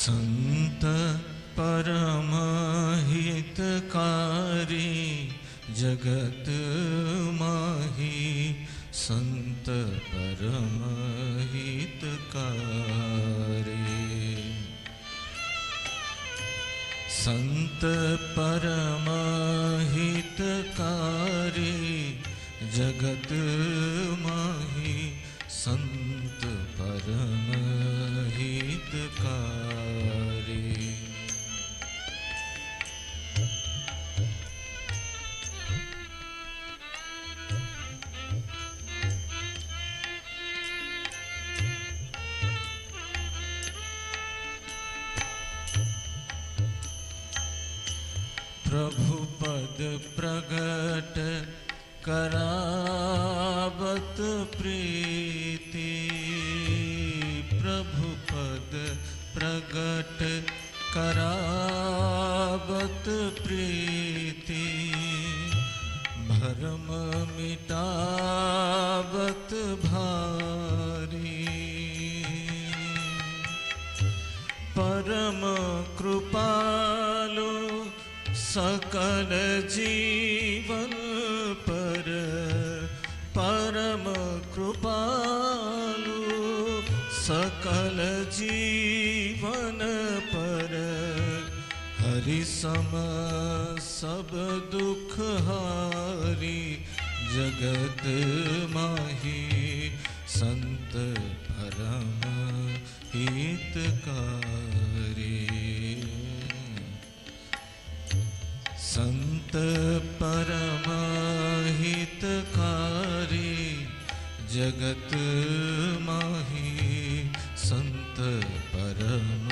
संत परम हितकारी जगत माही, संत परम हितकारी। संत परम हितकारी जगत माही, संत परम हितकारी। प्रभु पद प्रगट करावत प्रीति, प्रभु पद प्रगट करावत प्रीति, भरम मिटावत भारी। परम कृपालु सकल जीवन पर, परम कृपालु सकल जीवन पर, हरि सम सब दुख हारी जगत माही, संत परम हितकारी। संत परम हितकारी जगत माही, संत परम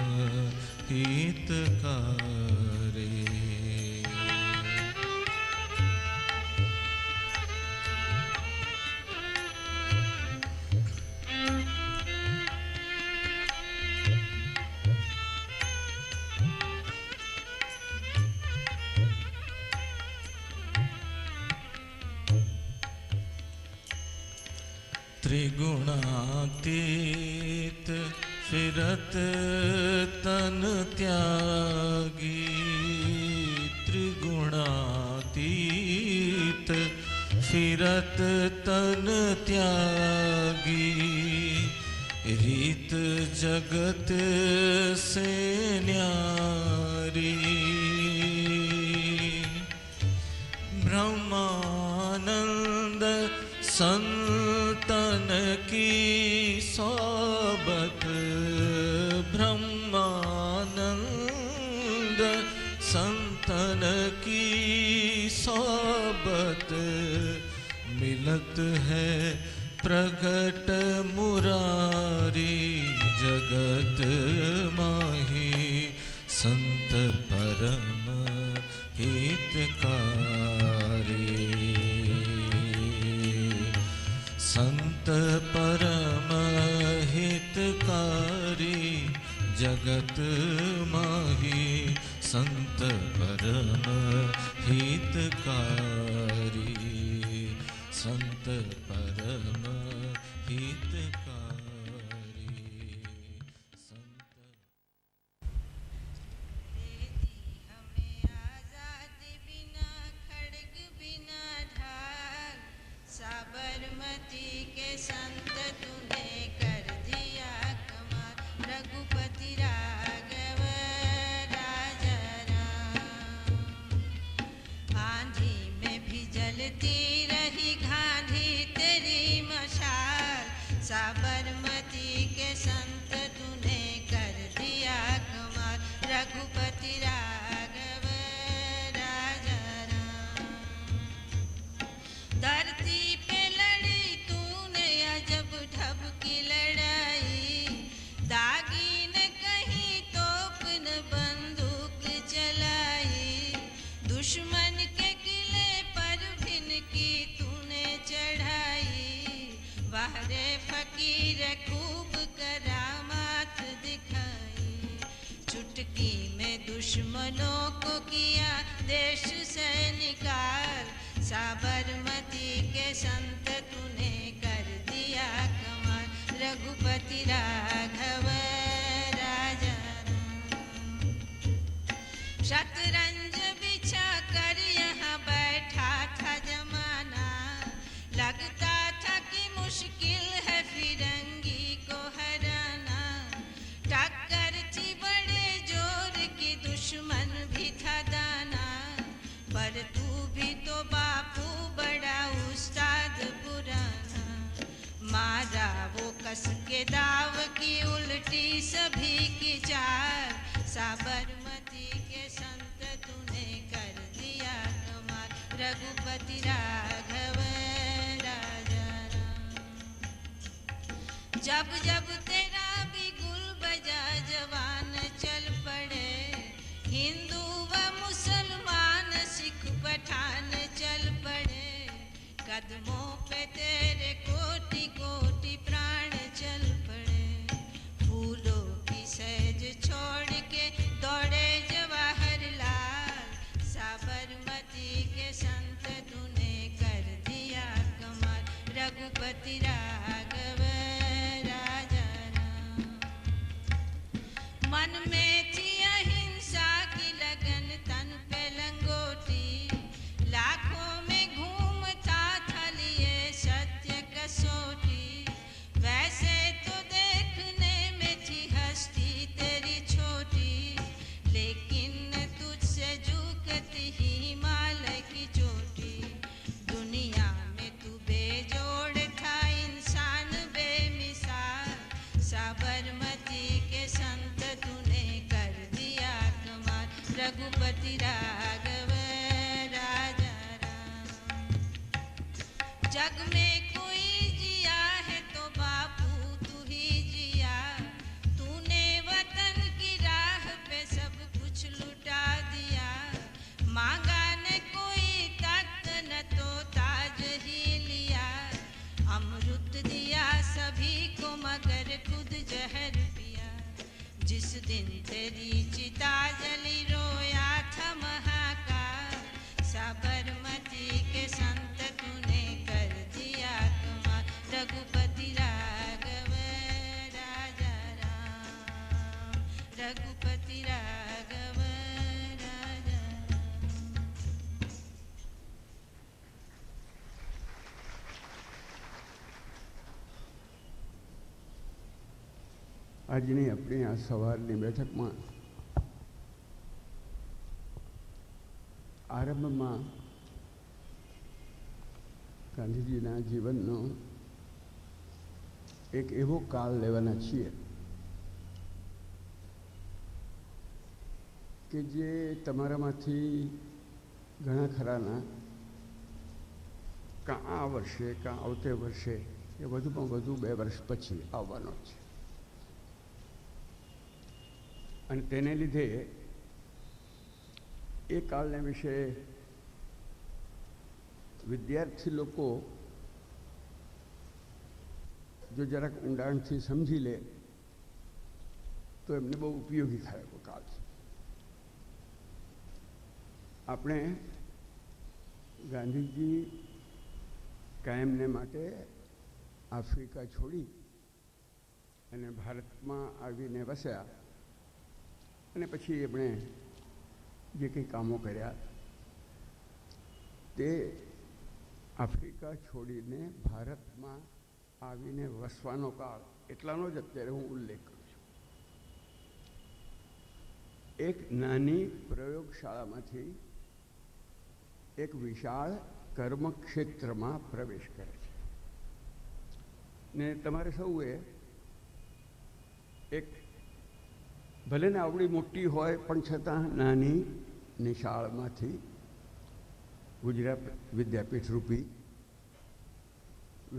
हितकारी। त्रिगुणातीत फिरत तन त्यागी, त्रिगुणातीत फिरत तन त्यागी, रीत जगत से न्यारी। ब्रह्मानंद संतन की सोबत, ब्रह्मानंद संतन की सोबत, मिलत है प्रगट मुरारी जगत माही, संत परम हितकारी। संत परम हितकारी जगत माही, संत परम हितकारी, संत परम हितकारी। साबरमती के संत तूने कर दिया कमाल, रघुपति राघव राजा राम। आंधी में भी जलती रही घांधी तेरी मशाल, साबरमती के संत तूने कर दिया कमाल, रघुपति राघव राजा राम। धरती पे लड़ी तूने अजब ढब की लड़ाई, दागी न कहीं तोप न बंदूक चलाई, दुश्मन के किले पर भिन की पर तू भी तो बापू बड़ा उस्ताद पुराना। मारा वो कस के दाव की उल्टी सभी की चाल, साबरमती के संत तूने कर दिया कमाल। रघुपति राघव राजा राम। जब जब तेरा भी गुल बजा जवान चल पड़े, हिंदू व मुसलमान सिख पठान चल पड़े। कदमों पे तेरे कोटि कोटि प्राण चल पड़े। फूलों की सहज छोड़ के दौड़े जवाहरलाल, साबरमती के संत तूने कर दिया कमाल। रघुपति राघव राजा राम। मन में थी अहिंसा की लगन, तन पे लंगोटी, लाखों में घूमता था लिए सत्य कसौटी। वैसे तो देखने में थी हस्ती तेरी छोटी, लेकिन तुझसे झुकती ही हिमालय की चोटी। दुनिया में तू बेजोड़ था, इंसान बेमिसाल, साबरमती के संत तूने कर दिया कमाल। रघुपति राघव राजा राम। जग में कोई जिया है तो बापू तू ही जिया। तूने वतन की राह पे सब कुछ लुटा दिया। मांगा न कोई तख्त न तो ताज ही लिया। अमृत दिया सभी को मगर खुद जहर पिया। जिस दिन तेरी चिता जली रोया था महाकाल, साबरमती के संत तूने कर दिया कमाल। रघुपति राघव राजा राम। रघुपति राघव राजा राम। આજની આપણી આ સવારની બેઠકમાં આરંભમાં ગાંધીજીના જીવનનો એક એવો કાળ લેવાના છીએ કે જે તમારામાંથી ઘણા ખરાના કાં આ વર્ષે કાં આવતે વર્ષે એ વધુમાં વધુ 2 વર્ષ પછી આવવાનો છે. અને તેને લીધે એ કાળને વિશે વિદ્યાર્થી લોકો જો જરાક ઊંડાણથી સમજી લે તો એમને બહુ ઉપયોગી થાય એવો કાળ છે. આપણે ગાંધીજી કાયમને માટે આફ્રિકા છોડી અને ભારતમાં આવીને વસ્યા અને પછી એમણે જે કંઈ કામો કર્યા તે આફ્રિકા છોડીને ભારતમાં આવીને વસવાનો કાળ એટલાનો જ અત્યારે હું ઉલ્લેખ કરું છું. એક નાની પ્રયોગશાળામાંથી એક વિશાળ કર્મક્ષેત્રમાં પ્રવેશ કરે છે ને તમારે સૌએ એક ભલે ને આવડી મોટી હોય પણ છતાં નાની નિશાળમાંથી ગુજરાત વિદ્યાપીઠ રૂપી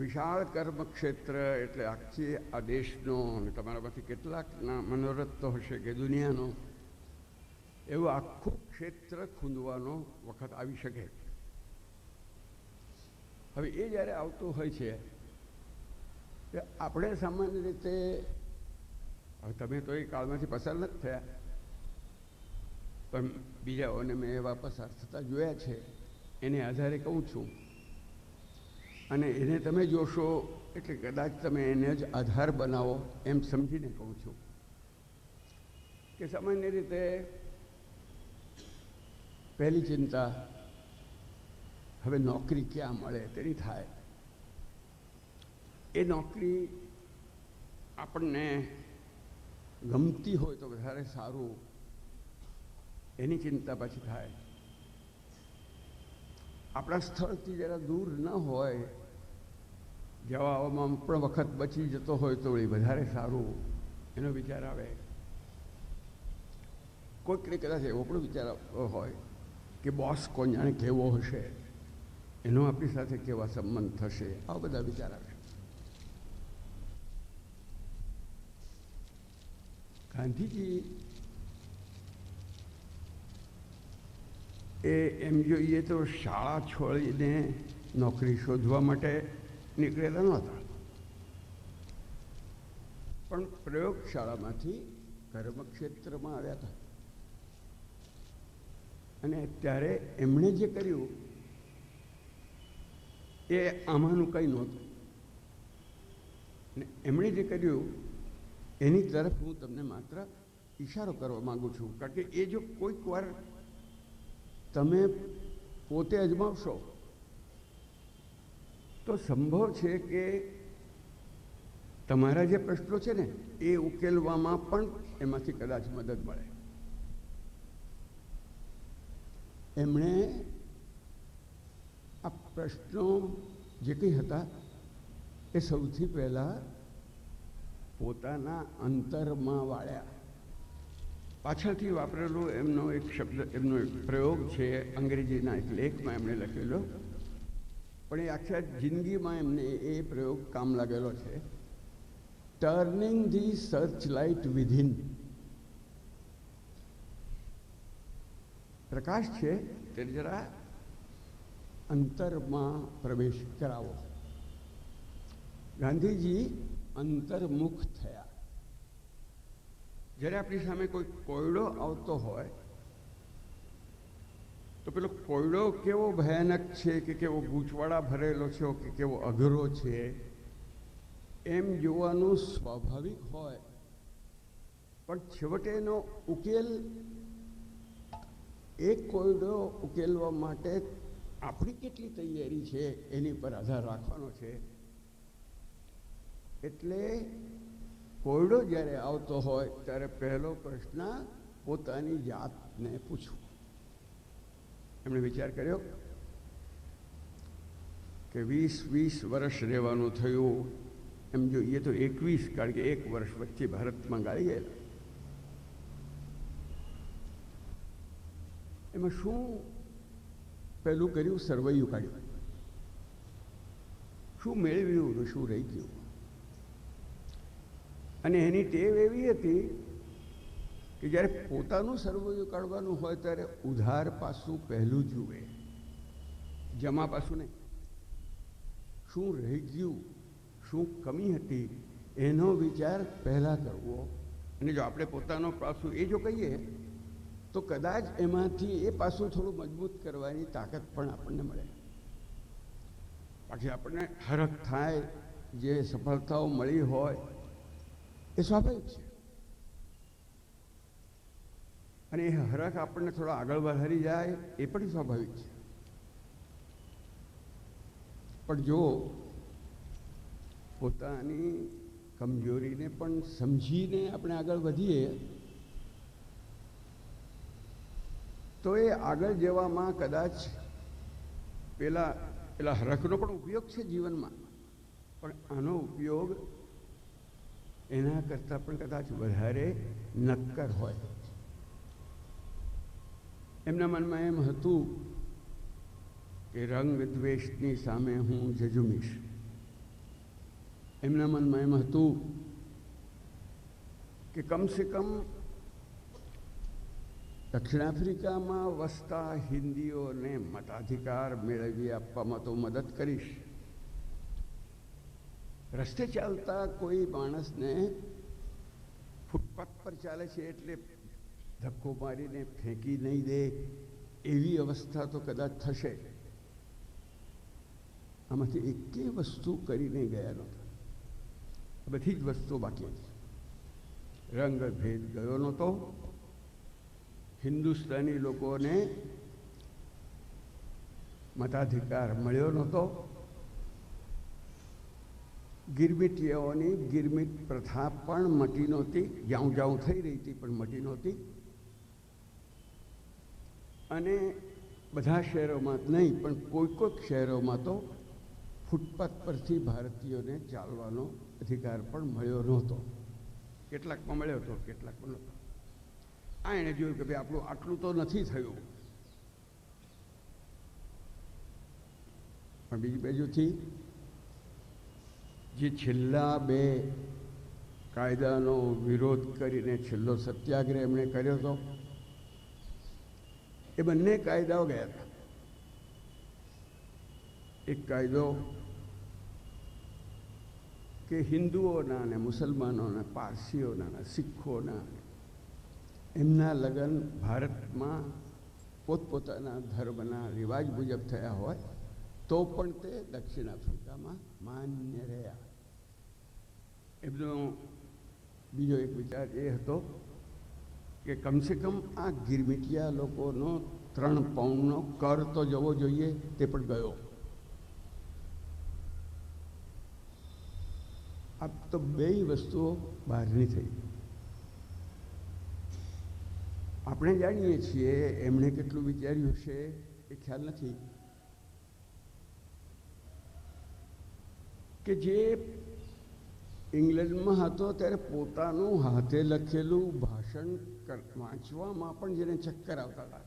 વિશાળ કર્મક્ષેત્ર એટલે આખી આ દેશનો અને તમારામાંથી કેટલાકના મનોરથ તો હશે કે દુનિયાનો એવું આખું ક્ષેત્ર ખૂંદવાનો વખત આવી શકે. હવે એ જ્યારે આવતું હોય છે કે આપણે સામાન્ય રીતે હવે તમે તો એ કાળમાંથી પસાર નથી થયા પણ બીજાઓને મેં એવા પસાર થતા જોયા છે એને આધારે કહું છું અને એને તમે જોશો એટલે કદાચ તમે એને જ આધાર બનાવો એમ સમજીને કહું છું કે સામાન્ય રીતે પહેલી ચિંતા હવે નોકરી ક્યાં મળે તેની થાય. એ નોકરી આપણને ગમતી હોય તો વધારે સારું એની ચિંતા પછી થાય. આપણા સ્થળથી જરા દૂર ન હોય, જવા આવવામાં પણ વખત બચી જતો હોય તો એ વધારે સારું એનો વિચાર આવે. કોઈકને કદાચ એવો પણ વિચાર આવતો હોય કે બોસ કોણ જાણે કેવો હશે, એનો આપણી સાથે કેવા સંબંધ થશે, આવા બધા વિચાર આવે. ગાંધીજી એમ જોઈએ તો શાળા છોડીને નોકરી શોધવા માટે નીકળેલા નહોતા, પણ પ્રયોગશાળામાંથી કર્મક્ષેત્રમાં આવ્યા હતા. અને ત્યારે એમણે જે કર્યું એ આમાંનું કંઈ નહોતું. ને એમણે જે કર્યું એની તરફ હું તમને માત્ર ઈશારો કરવા માગું છું, કારણ કે એ જો કોઈક વાર તમે પોતે અજમાવશો તો સંભવ છે કે તમારા જે પ્રશ્નો છે ને એ ઉકેલવામાં પણ એમાંથી કદાચ મદદ મળે. એમણે આ પ્રશ્નો જે કંઈ હતા એ સૌથી પહેલાં પોતાના અંતરમાં વાળ્યા. પાછળથી વાપરેલો એમનો એક શબ્દ, એમનો એક પ્રયોગ છે, અંગ્રેજીના એક લેખમાં એમણે લખેલો, પણ એ આખા જિંદગીમાં એમને એ પ્રયોગ કામ લાગેલો છે. Turning the search light within. પ્રકાશ છે તે જરા અંતરમાં પ્રવેશ કરાવો. ગાંધીજી અંતર્મુખ થયા. જ્યારે આપણી સામે કોઈ કોયડો આવતો હોય તો પેલો કોયડો કેવો ભયાનક છે કે કેવો ગૂંચવાડા ભરેલો છે કે કેવો અઘરો છે એમ જોવાનું સ્વાભાવિક હોય, પણ છેવટે એનો ઉકેલ, એક કોયડો ઉકેલવા માટે આપણી કેટલી તૈયારી છે એની પર આધાર રાખવાનો છે. એટલે કોયડો જ્યારે આવતો હોય ત્યારે પહેલો પ્રશ્ન પોતાની જાતને પૂછવું. એમણે વિચાર કર્યો કે 20 વર્ષ રહેવાનું થયું, એમ જોઈએ તો 21, કારણ કે 1 વર્ષ વચ્ચે ભારતમાં ગાળી ગયેલા. એમાં શું પહેલું કર્યું? સરવૈયું કાઢ્યું. શું મેળવ્યું ને શું રહી ગયું? અને એની ટેવ એવી હતી કે જ્યારે પોતાનું સરવૈયું કાઢવાનું હોય ત્યારે ઉધાર પાસું પહેલું જુએ, જમા પાસું નહીં. શું રહી ગયું, શું કમી હતી એનો વિચાર પહેલાં કરવો. અને જો આપણે પોતાનો પાસું એ જો કહીએ તો કદાચ એમાંથી એ પાસું થોડું મજબૂત કરવાની તાકાત પણ આપણને મળે. બાકી આપણને હરખ થાય, જે સફળતાઓ મળી હોય એ સ્વાભાવિક છે, અને એ હરખ આપણને થોડા આગળ વધારી જાય એ પણ સ્વાભાવિક છે. પણ જો પોતાની કમજોરીને પણ સમજીને આપણે આગળ વધીએ તો એ આગળ જવામાં કદાચ પેલા હરખનો પણ ઉપયોગ છે જીવનમાં, પણ આનો ઉપયોગ એના કરતાં પણ કદાચ વધારે નક્કર હોય. એમના મનમાં એમ હતું કે રંગ દ્વેષની સામે હું ઝઝુમીશ. એમના મનમાં એમ હતું કે કમસે કમ દક્ષિણ આફ્રિકામાં વસતા હિન્દીઓને મતાધિકાર મેળવી આપવામાં તો મદદ કરીશ. રસ્તે ચાલતા કોઈ માણસને ફૂટપાથ પર ચાલે છે એટલે ધક્કો મારીને ફેંકી નહીં દે એવી અવસ્થા તો કદાચ થશે. આમાંથી એકેય વસ્તુ કરીને ગયા નહોતા. બધી જ વસ્તુઓ બાકી હતી. રંગભેદ ગયો નહોતો. હિન્દુસ્તાની લોકોને મતાધિકાર મળ્યો નહોતો. ગિરમિટીયાઓની ગિરમિટ પ્રથા પણ મટી નહોતી. જાઉં જાઉં થઈ રહી હતી પણ મટી નહોતી. અને બધા શહેરોમાં નહીં પણ કોઈક શહેરોમાં તો ફૂટપાથ પરથી ભારતીયોને ચાલવાનો અધિકાર પણ મળ્યો નહોતો. કેટલાકમાં મળ્યો હતો, કેટલાકમાં નહોતો. આ એણે જોયું કે ભાઈ આપણું આટલું તો નથી થયું. પણ બીજી બાજુથી જે છેલ્લા 2 કાયદાનો વિરોધ કરીને છેલ્લો સત્યાગ્રહ એમણે કર્યો હતો, એ બંને કાયદાઓ ગયા હતા. એક કાયદો કે હિન્દુઓના ને મુસલમાનોના, પારસીઓના, શીખોના એમના લગ્ન ભારતમાં પોતપોતાના ધર્મના રિવાજ મુજબ થયા હોય તો પણ તે દક્ષિણ આફ્રિકામાં માન્ય રહ્યા. એમનો બીજો એક વિચાર એ હતો કે કમસે કમ આ ગિરમિટિયા લોકોનો 3 પાઉન્ડનો કર તો જવો જોઈએ, તે પણ ગયો. આ તો 2 વસ્તુઓ બહારની થઈ. આપણે જાણીએ છીએ એમણે કેટલું વિચાર્યું છે એ ખ્યાલ નથી કે જે ઇંગ્લેન્ડમાં હતો ત્યારે પોતાનું હાથે લખેલું ભાષણ વાંચવામાં પણ જેને ચક્કર આવતા હતા,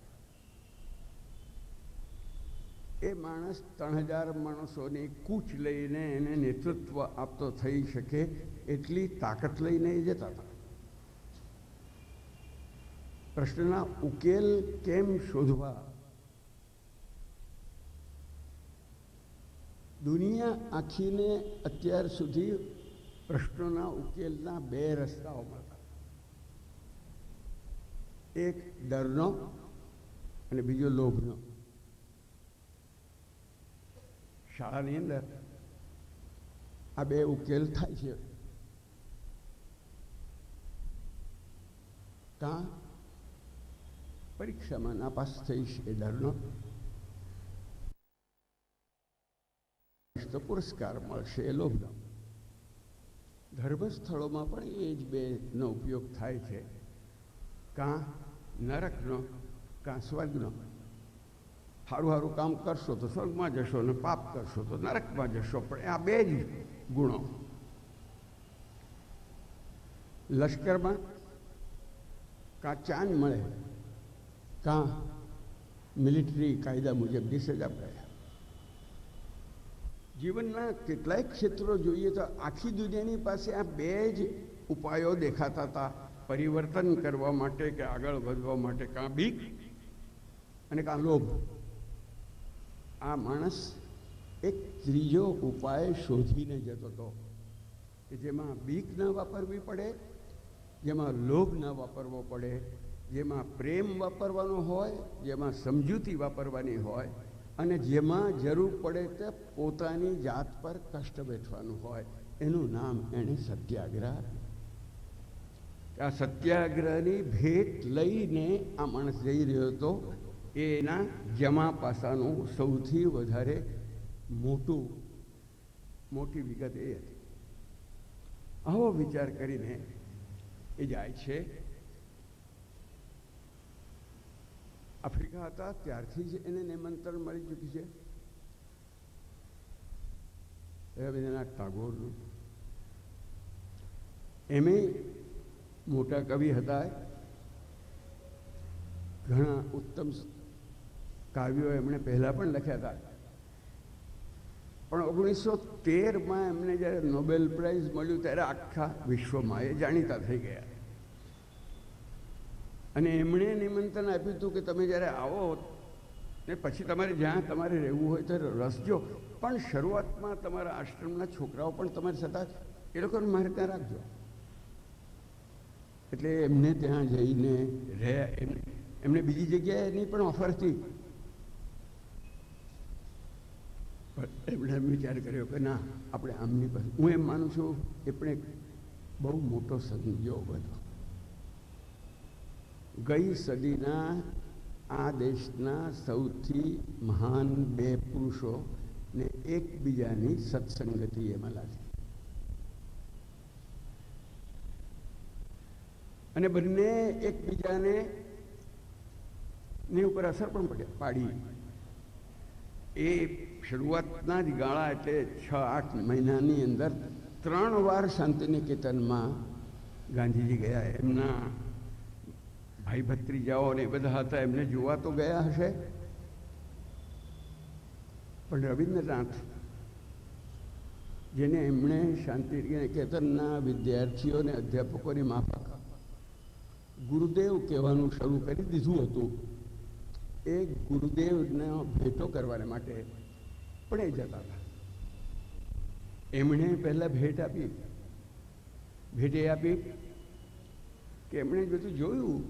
એ માણસ 3000 માણસોની કૂચ લઈને એને નેતૃત્વ આપતો થઈ શકે એટલી તાકાત લઈને એ જતા હતા. પ્રશ્નના ઉકેલ કેમ શોધવા? દુનિયા આખીને અત્યાર સુધી પ્રશ્નોના ઉકેલના 2 રસ્તાઓ મળતા. એક ડરનો અને બીજો લોભનો. શાળાની અંદર આ 2 ઉકેલ થાય છે. કાં પરીક્ષામાં નાપાસ થઈશ એ ડરનો, તો પુરસ્કાર મળશે એ લોભનો. ધર્મસ્થળોમાં પણ એ જ 2નો ઉપયોગ થાય છે. કાં નરકનો, કાં સ્વર્ગનો. સારું સારું કામ કરશો તો સ્વર્ગમાં જશો, અને પાપ કરશો તો નરકમાં જશો. પણ આ 2 જ ગુણો. લશ્કરમાં કાં ચાંદ મળે, કાં મિલિટરી કાયદા મુજબની સજા મળે. જીવનના કેટલાય ક્ષેત્રો જોઈએ તો આખી દુનિયાની પાસે આ 2 જ ઉપાયો દેખાતા હતા પરિવર્તન કરવા માટે કે આગળ વધવા માટે. કાં બીક અને કાં લોભ. આ માણસ એક ત્રીજો ઉપાય શોધીને જતો હતો કે જેમાં બીક ન વાપરવી પડે, જેમાં લોભ ન વાપરવો પડે, જેમાં પ્રેમ વાપરવાનો હોય, જેમાં સમજૂતી વાપરવાની હોય, અને જેમાં જરૂર પડે તે પોતાની જાત પર કષ્ટ વેઠવાનું હોય. એનું નામ એણે સત્યાગ્રહ. આ સત્યાગ્રહની ભેટ લઈને આ માણસ જઈ રહ્યો હતો. એના જમા પાસાનું સૌથી વધારે મોટી વિગત એ હતી. આવો વિચાર કરીને એ જાય છે. આફ્રિકા હતા ત્યારથી જ એને નિમંત્રણ મળી ચૂકી છે. રવીન્દ્રનાથ ટાગોરનું. એમે મોટા કવિ હતા, ઘણા ઉત્તમ કાવ્યો એમણે પહેલાં પણ લખ્યા હતા. પણ 1913માં એમને જ્યારે નોબેલ પ્રાઇઝ મળ્યું ત્યારે આખા વિશ્વમાં એ જાણીતા થઈ ગયા. અને એમણે નિમંત્રણ આપ્યું હતું કે તમે જ્યારે આવો ને પછી તમારે જ્યાં તમારે રહેવું હોય તો રસજો, પણ શરૂઆતમાં તમારા આશ્રમના છોકરાઓ પણ તમારી સાથે એ લોકોને મારે ત્યાં રાખજો. એટલે એમને ત્યાં જઈને રહ્યા. એમને બીજી જગ્યાએની પણ ઓફર હતી, પણ એમણે વિચાર કર્યો કે ના, આપણે આમની પાસે. હું એમ માનું છું એ પણ એક બહુ મોટો સંજોગ હતો. ગઈ સદીના આ દેશના સૌથી મહાન 2 પુરુષો ને એકબીજાની સત્સંગતિ એમાં લાગી. અને બંને એકબીજાને ની ઉપર અસર પણ પાડી. એ શરૂઆતના જ ગાળા એટલે 6-8 મહિનાની અંદર 3 વાર શાંતિનિકેતનમાં ગાંધીજી ગયા. એમના ભાઈ ભત્રીજાઓ ને બધા હતા, એમને જોવા તો ગયા હશે, પણ રવિન્દ્રનાથ જેને એમણે શાંતિનિકેતનના વિદ્યાર્થીઓને અધ્યાપકોની માફક ગુરુદેવ કહેવાનું શરૂ કરી દીધું હતું, એ ગુરુદેવને ભેટો કરવાને માટે પણ એ જતા હતા. એમણે પહેલાં ભેટ આપી કે એમણે બધું જોયું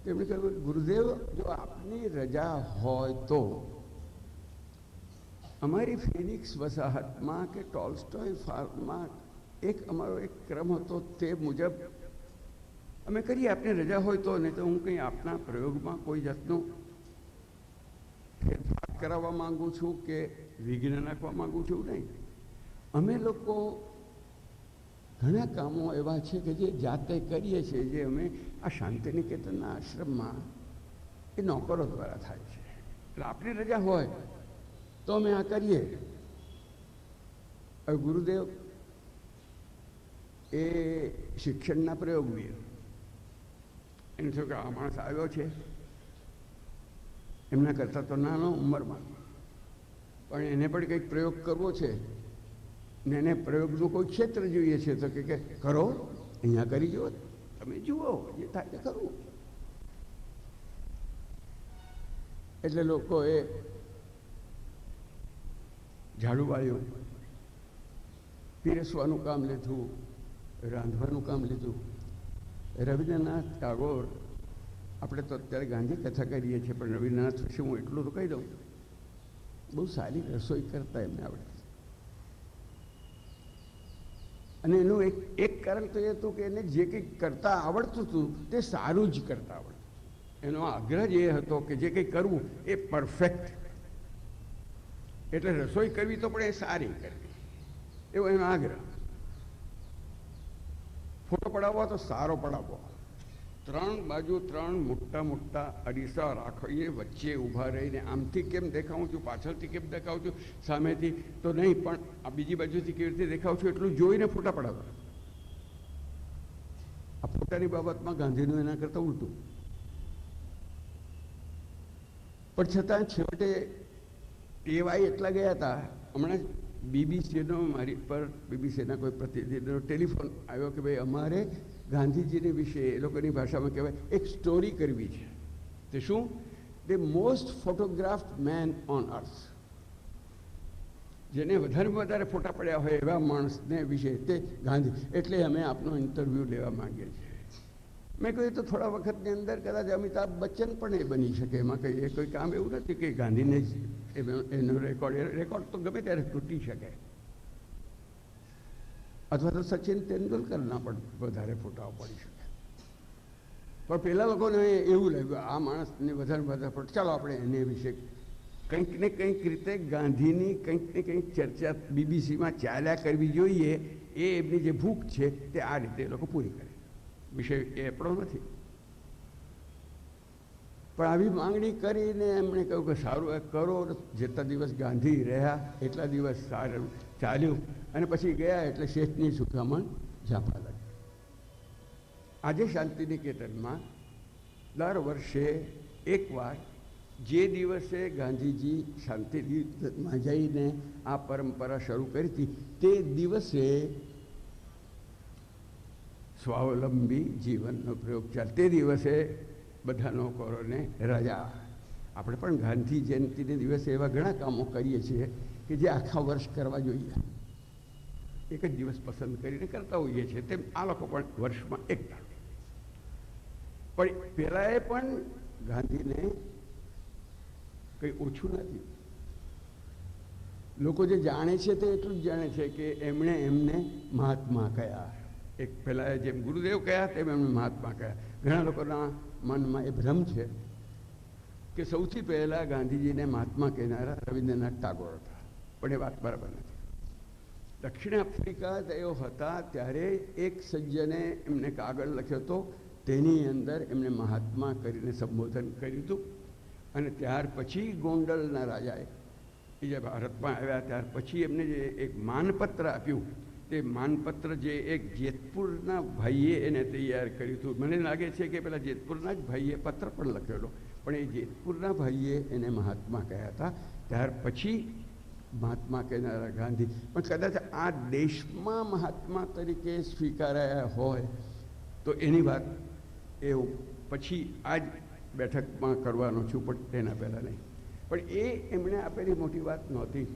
કે એમણે કહ્યું, ગુરુદેવ જો આપની રજા હોય તો અમારી ફિનિક્સ વસાહતમાં કે ટોલ્સ્ટોય ફાર્મમાં અમારો એક ક્રમ હતો, તે મુજબ અમે કરીએ, આપને રજા હોય તો. નહીં તો હું કંઈ આપના પ્રયોગમાં કોઈ જાતનું ફેરફાર કરાવવા માગું છું કે વિઘ્ન નાખવા માગું છું નહીં. અમે લોકો ઘણા કામો એવા છે કે જે જાતે કરીએ છીએ, જે અમે આ શાંતિનિકેતનના આશ્રમમાં એ નોકરો દ્વારા થાય છે. એટલે આપની રજા હોય તો અમે આ કરીએ. હવે ગુરુદેવ એ શિક્ષણના પ્રયોગવીર, એને થયું કે આ માણસ આવ્યો છે, એમના કરતાં તો નાનો ઉંમરમાં, પણ એને પણ કંઈક પ્રયોગ કરવો છે ને એને પ્રયોગનું કોઈ ક્ષેત્ર જોઈએ છે, તો કે કરો, અહીંયા કરી જુઓ, તમે જુઓ જે થાય કરવું. એટલે લોકોએ ઝાડુ વાળ્યું, પીરસવાનું કામ લીધું, રાંધવાનું કામ લીધું. રવિન્દ્રનાથ ટાગોર, આપણે તો અત્યારે ગાંધી કથા કરીએ છીએ, પણ રવિન્દ્રનાથ વિશે હું એટલું તો કહી દઉં, બહુ સારી રસોઈ કરતા એમને આવડે. અને એનું એક કારણ તો એ હતું કે એને જે કંઈક કરતા આવડતું હતું તે સારું જ કરતા આવડતું. એનો આગ્રહ જ એ હતો કે જે કંઈ કરવું એ પરફેક્ટ, એટલે રસોઈ કરવી તો પણ એ સારી કરવી, એવો એનો આગ્રહ. ફોટો પડાવવો તો સારો પડાવવો, 3 બાજુ 3 મોટા મોટા અરીસા રાખીએ, વચ્ચે ઊભા રહીને આમથી કેમ દેખાવું છું, પાછળથી કેમ દેખાવું છું, સામેથી તો નહીં, પણ આ બીજી બાજુથી કેવી રીતે દેખાવું છું એટલું જોઈને ફોટા પડાવવા. આ ફોટાની બાબતમાં ગાંધીનું એના કરતાં ઉલટું. પણ છતાં છેવટે ટેવાઈ એટલા ગયા હતા. હમણાં બીબીસીનો મારી પર બીબીસીના કોઈ પ્રતિનિધિનો ટેલિફોન આવ્યો કે ભાઈ અમારે ગાંધીજીની વિશે એ લોકોની ભાષામાં કહેવાય એક સ્ટોરી કરવી છે. તે શું? The most photographed man on earth, જેને વધારે ફોટા પડ્યા હોય એવા માણસને વિશે તે ગાંધી, એટલે અમે આપનો ઇન્ટરવ્યૂ લેવા માંગીએ છીએ. મેં કહ્યું તો થોડા વખતની અંદર કદાચ અમિતાભ બચ્ચન પણ એ બની શકે, એમાં કંઈ કોઈ કામ એવું નથી કે ગાંધીને જ એનો રેકોર્ડ તો ગમે ત્યારે તૂટી શકે, અથવા તો સચિન તેંડુલકરના પણ વધારે ફોટાઓ પડી શકે. પણ પેલા લોકોને એવું લાગ્યું આ માણસને વધારે ફોટો, ચાલો આપણે એને વિશે કંઈક ને કંઈક રીતે ગાંધીની કંઈક ને કંઈક ચર્ચા બીબીસીમાં ચાલ્યા કરવી જોઈએ. એ એમની જે ભૂખ છે તે આ રીતે એ લોકો પૂરી કરે. વિષય એ આપણો નથી, પણ આવી માંગણી કરીને એમણે કહ્યું કે સારું એ કરો. જેટલા દિવસ ગાંધી રહ્યા એટલા દિવસ સારું ચાલ્યું, અને પછી ગયા એટલે શેઠની સુખામણ ઝાંપા લાગી. આજે શાંતિનિકેતનમાં દર વર્ષે એકવાર જે દિવસે ગાંધીજી શાંતિનિકેતનમાં જઈને આ પરંપરા શરૂ કરી હતી, તે દિવસે સ્વાવલંબી જીવનનો પ્રયોગ ચાલે. તે દિવસે બધા નોકરોને રજા. આપણે પણ ગાંધી જયંતિને દિવસે એવા ઘણા કામો કરીએ છીએ કે જે આખા વર્ષ કરવા જોઈએ, એક જ દિવસ પસંદ કરીને કરતા હોઈએ છીએ. તેમ આ લોકો પણ વર્ષમાં એક દાડો. પણ પહેલાંએ પણ ગાંધીને કંઈ ઓછું નથી. લોકો જે જાણે છે તે એટલું જ જાણે છે કે એમણે એમને મહાત્મા કહ્યા. એક પહેલાં જેમ ગુરુદેવ કહ્યા તેમ એમણે મહાત્મા કહ્યા. ઘણા લોકોના મનમાં એ ભ્રમ છે કે સૌથી પહેલાં ગાંધીજીને મહાત્મા કહેનારા રવિન્દ્રનાથ ટાગોર હતા, પણ એ વાત બરાબર નથી. દક્ષિણ આફ્રિકા તેઓ હતા ત્યારે એક સજ્જને એમને કાગળ લખ્યો હતો તેની અંદર એમણે મહાત્મા કરીને સંબોધન કર્યું હતું. અને ત્યાર પછી ગોંડલના રાજાએ એ જે ભારતમાં આવ્યા ત્યાર પછી એમને જે એક માનપત્ર આપ્યું, તે માનપત્ર જે એક જેતપુરના ભાઈએ એને તૈયાર કર્યું હતું. મને લાગે છે કે પેલા જેતપુરના જ ભાઈએ પત્ર પણ લખેલો, પણ એ જેતપુરના ભાઈએ એને મહાત્મા કહ્યા હતા. ત્યાર પછી મહાત્મા કહેનારા ગાંધી પણ કદાચ આ દેશમાં મહાત્મા તરીકે સ્વીકારાયા હોય તો એની વાત એ પછી આ જ બેઠકમાં કરવાનો છું, પણ તેના પહેલાં નહીં. પણ એ એમણે આપેલી મોટી વાત નહોતી.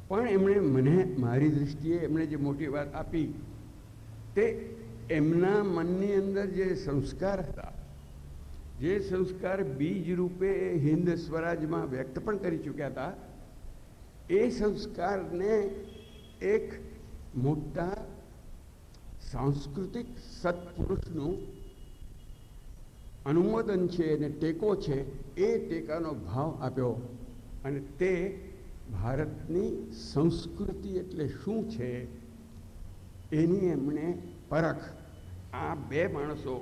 પણ એમણે મને મારી દૃષ્ટિએ એમણે જે મોટી વાત આપી તે એમના મનની અંદર જે સંસ્કાર હતા, જે સંસ્કાર બીજ રૂપે હિન્દ સ્વરાજમાં વ્યક્ત પણ કરી ચૂક્યા હતા, એ સંસ્કારને એક મોટા સાંસ્કૃતિક સત્પુરુષનું અનુમોદન છે અને ટેકો છે. એ ટેકાનો ભાવ આપ્યો અને તે ભારતની સંસ્કૃતિ એટલે શું છે એની એમણે પરખ. આ બે માણસો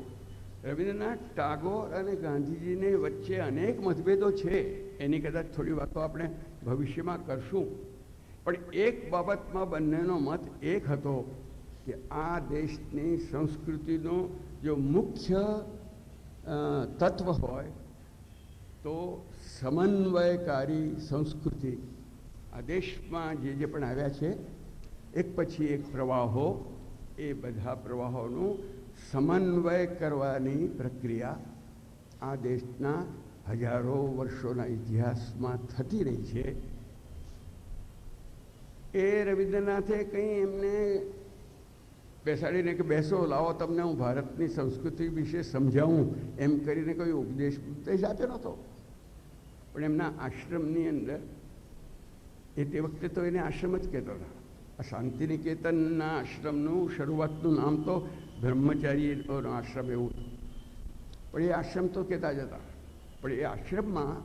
રવિન્દ્રનાથ ટાગોર અને ગાંધીજીને વચ્ચે અનેક મતભેદો છે, એની કદાચ થોડી વાતો આપણે ભવિષ્યમાં કરશું. પણ એક બાબતમાં બંનેનો મત એક હતો કે આ દેશની સંસ્કૃતિનો જો મુખ્ય તત્વ હોય તો સમન્વયકારી સંસ્કૃતિ. આ દેશમાં જે પણ આવ્યા છે એક પછી એક પ્રવાહો, એ બધા પ્રવાહોનું સમન્વય કરવાની પ્રક્રિયા આ દેશના હજારો વર્ષોના ઇતિહાસમાં થતી રહી છે. એ રવિન્દ્રનાથે કંઈ એમને બેસાડીને કે બેસો, લાવો તમને હું ભારતની સંસ્કૃતિ વિશે સમજાવું એમ કરીને કોઈ ઉપદેશ આપ્યો નહોતો. પણ એમના આશ્રમની અંદર એ તે વખતે તો એને આશ્રમ જ કહેતો હતા. આ શાંતિનિકેતનના આશ્રમનું શરૂઆતનું નામ તો બ્રહ્મચારીનો આશ્રમ એવું હતું, પણ એ આશ્રમ તો કહેતા જ હતા. પણ એ આશ્રમમાં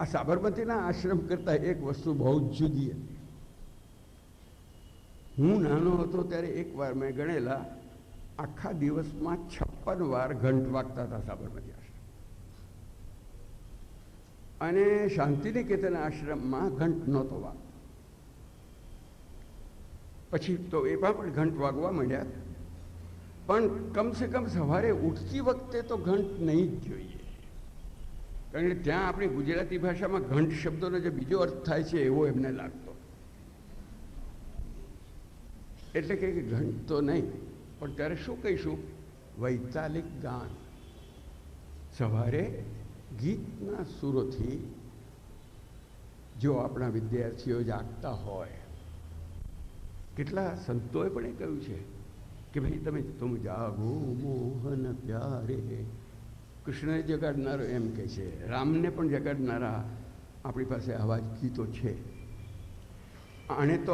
આ સાબરમતીના આશ્રમ કરતાં એક વસ્તુ બહુ જ જુદી હતી. હું નાનો હતો ત્યારે એક વાર મેં ગણેલા, આખા દિવસમાં 56 વાર ઘંટ વાગતા હતા સાબરમતી આશ્રમ. અને શાંતિનિકેતન આશ્રમમાં ઘંટ નહોતો વાગતો. પછી તો એમાં પણ ઘંટ વાગવા માંડ્યા, પણ કમસે કમ સવારે ઉઠતી વખતે તો ઘંટ નહીં જ જોઈએ. કારણ કે ત્યાં આપણી ગુજરાતી ભાષામાં ઘંટ શબ્દોનો જે બીજો અર્થ થાય છે એવો એમને લાગતો. એટલે કે ઘંટ તો નહીં, પણ ત્યારે શું કહીશું, વૈતાલિક ગાન. સવારે ગીતના સુરોથી જો આપણા વિદ્યાર્થીઓ જાગતા હોય, કેટલા સંતોએ પણ એ કહ્યું છે કે ભાઈ તમે તુમ જાગો મોહન પ્યારે. કૃષ્ણને જગાડનારો એમ કહે છે, રામને પણ જગાડનારા આપણી પાસે આવા જ ગીતો છે. આણે તો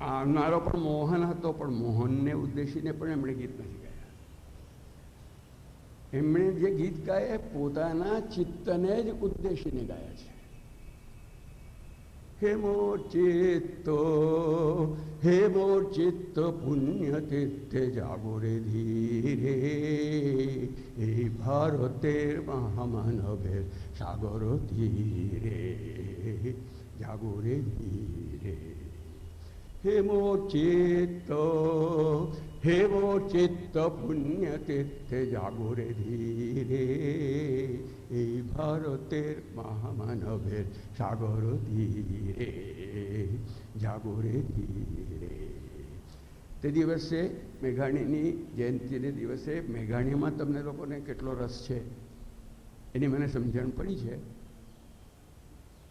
આવનારો પણ મોહન હતો, પણ મોહનને ઉદ્દેશીને પણ એમણે ગીત નથી ગાયા. એમણે જે ગીત ગાયા પોતાના ચિત્તને જ ઉદ્દેશીને ગાયા છે. હે મોર ચિત્ત પુણ્ય તીર્થે જાગો રે ધીરે, એ ભારતેર મહામાનવે સાગર ધીરે, જાગો રે ધીરે. હે મોર ચિત્ત પુણ્ય તીર્થે જાગો રે ધીરે, એ ભારતેર મહામાનવે સાગર ધીરે, જાગો રે ધીરે. તે દિવસે મેઘાણીની જયંતિને દિવસે મેઘાણીમાં તમને લોકોને કેટલો રસ છે એની મને સમજણ પડી છે.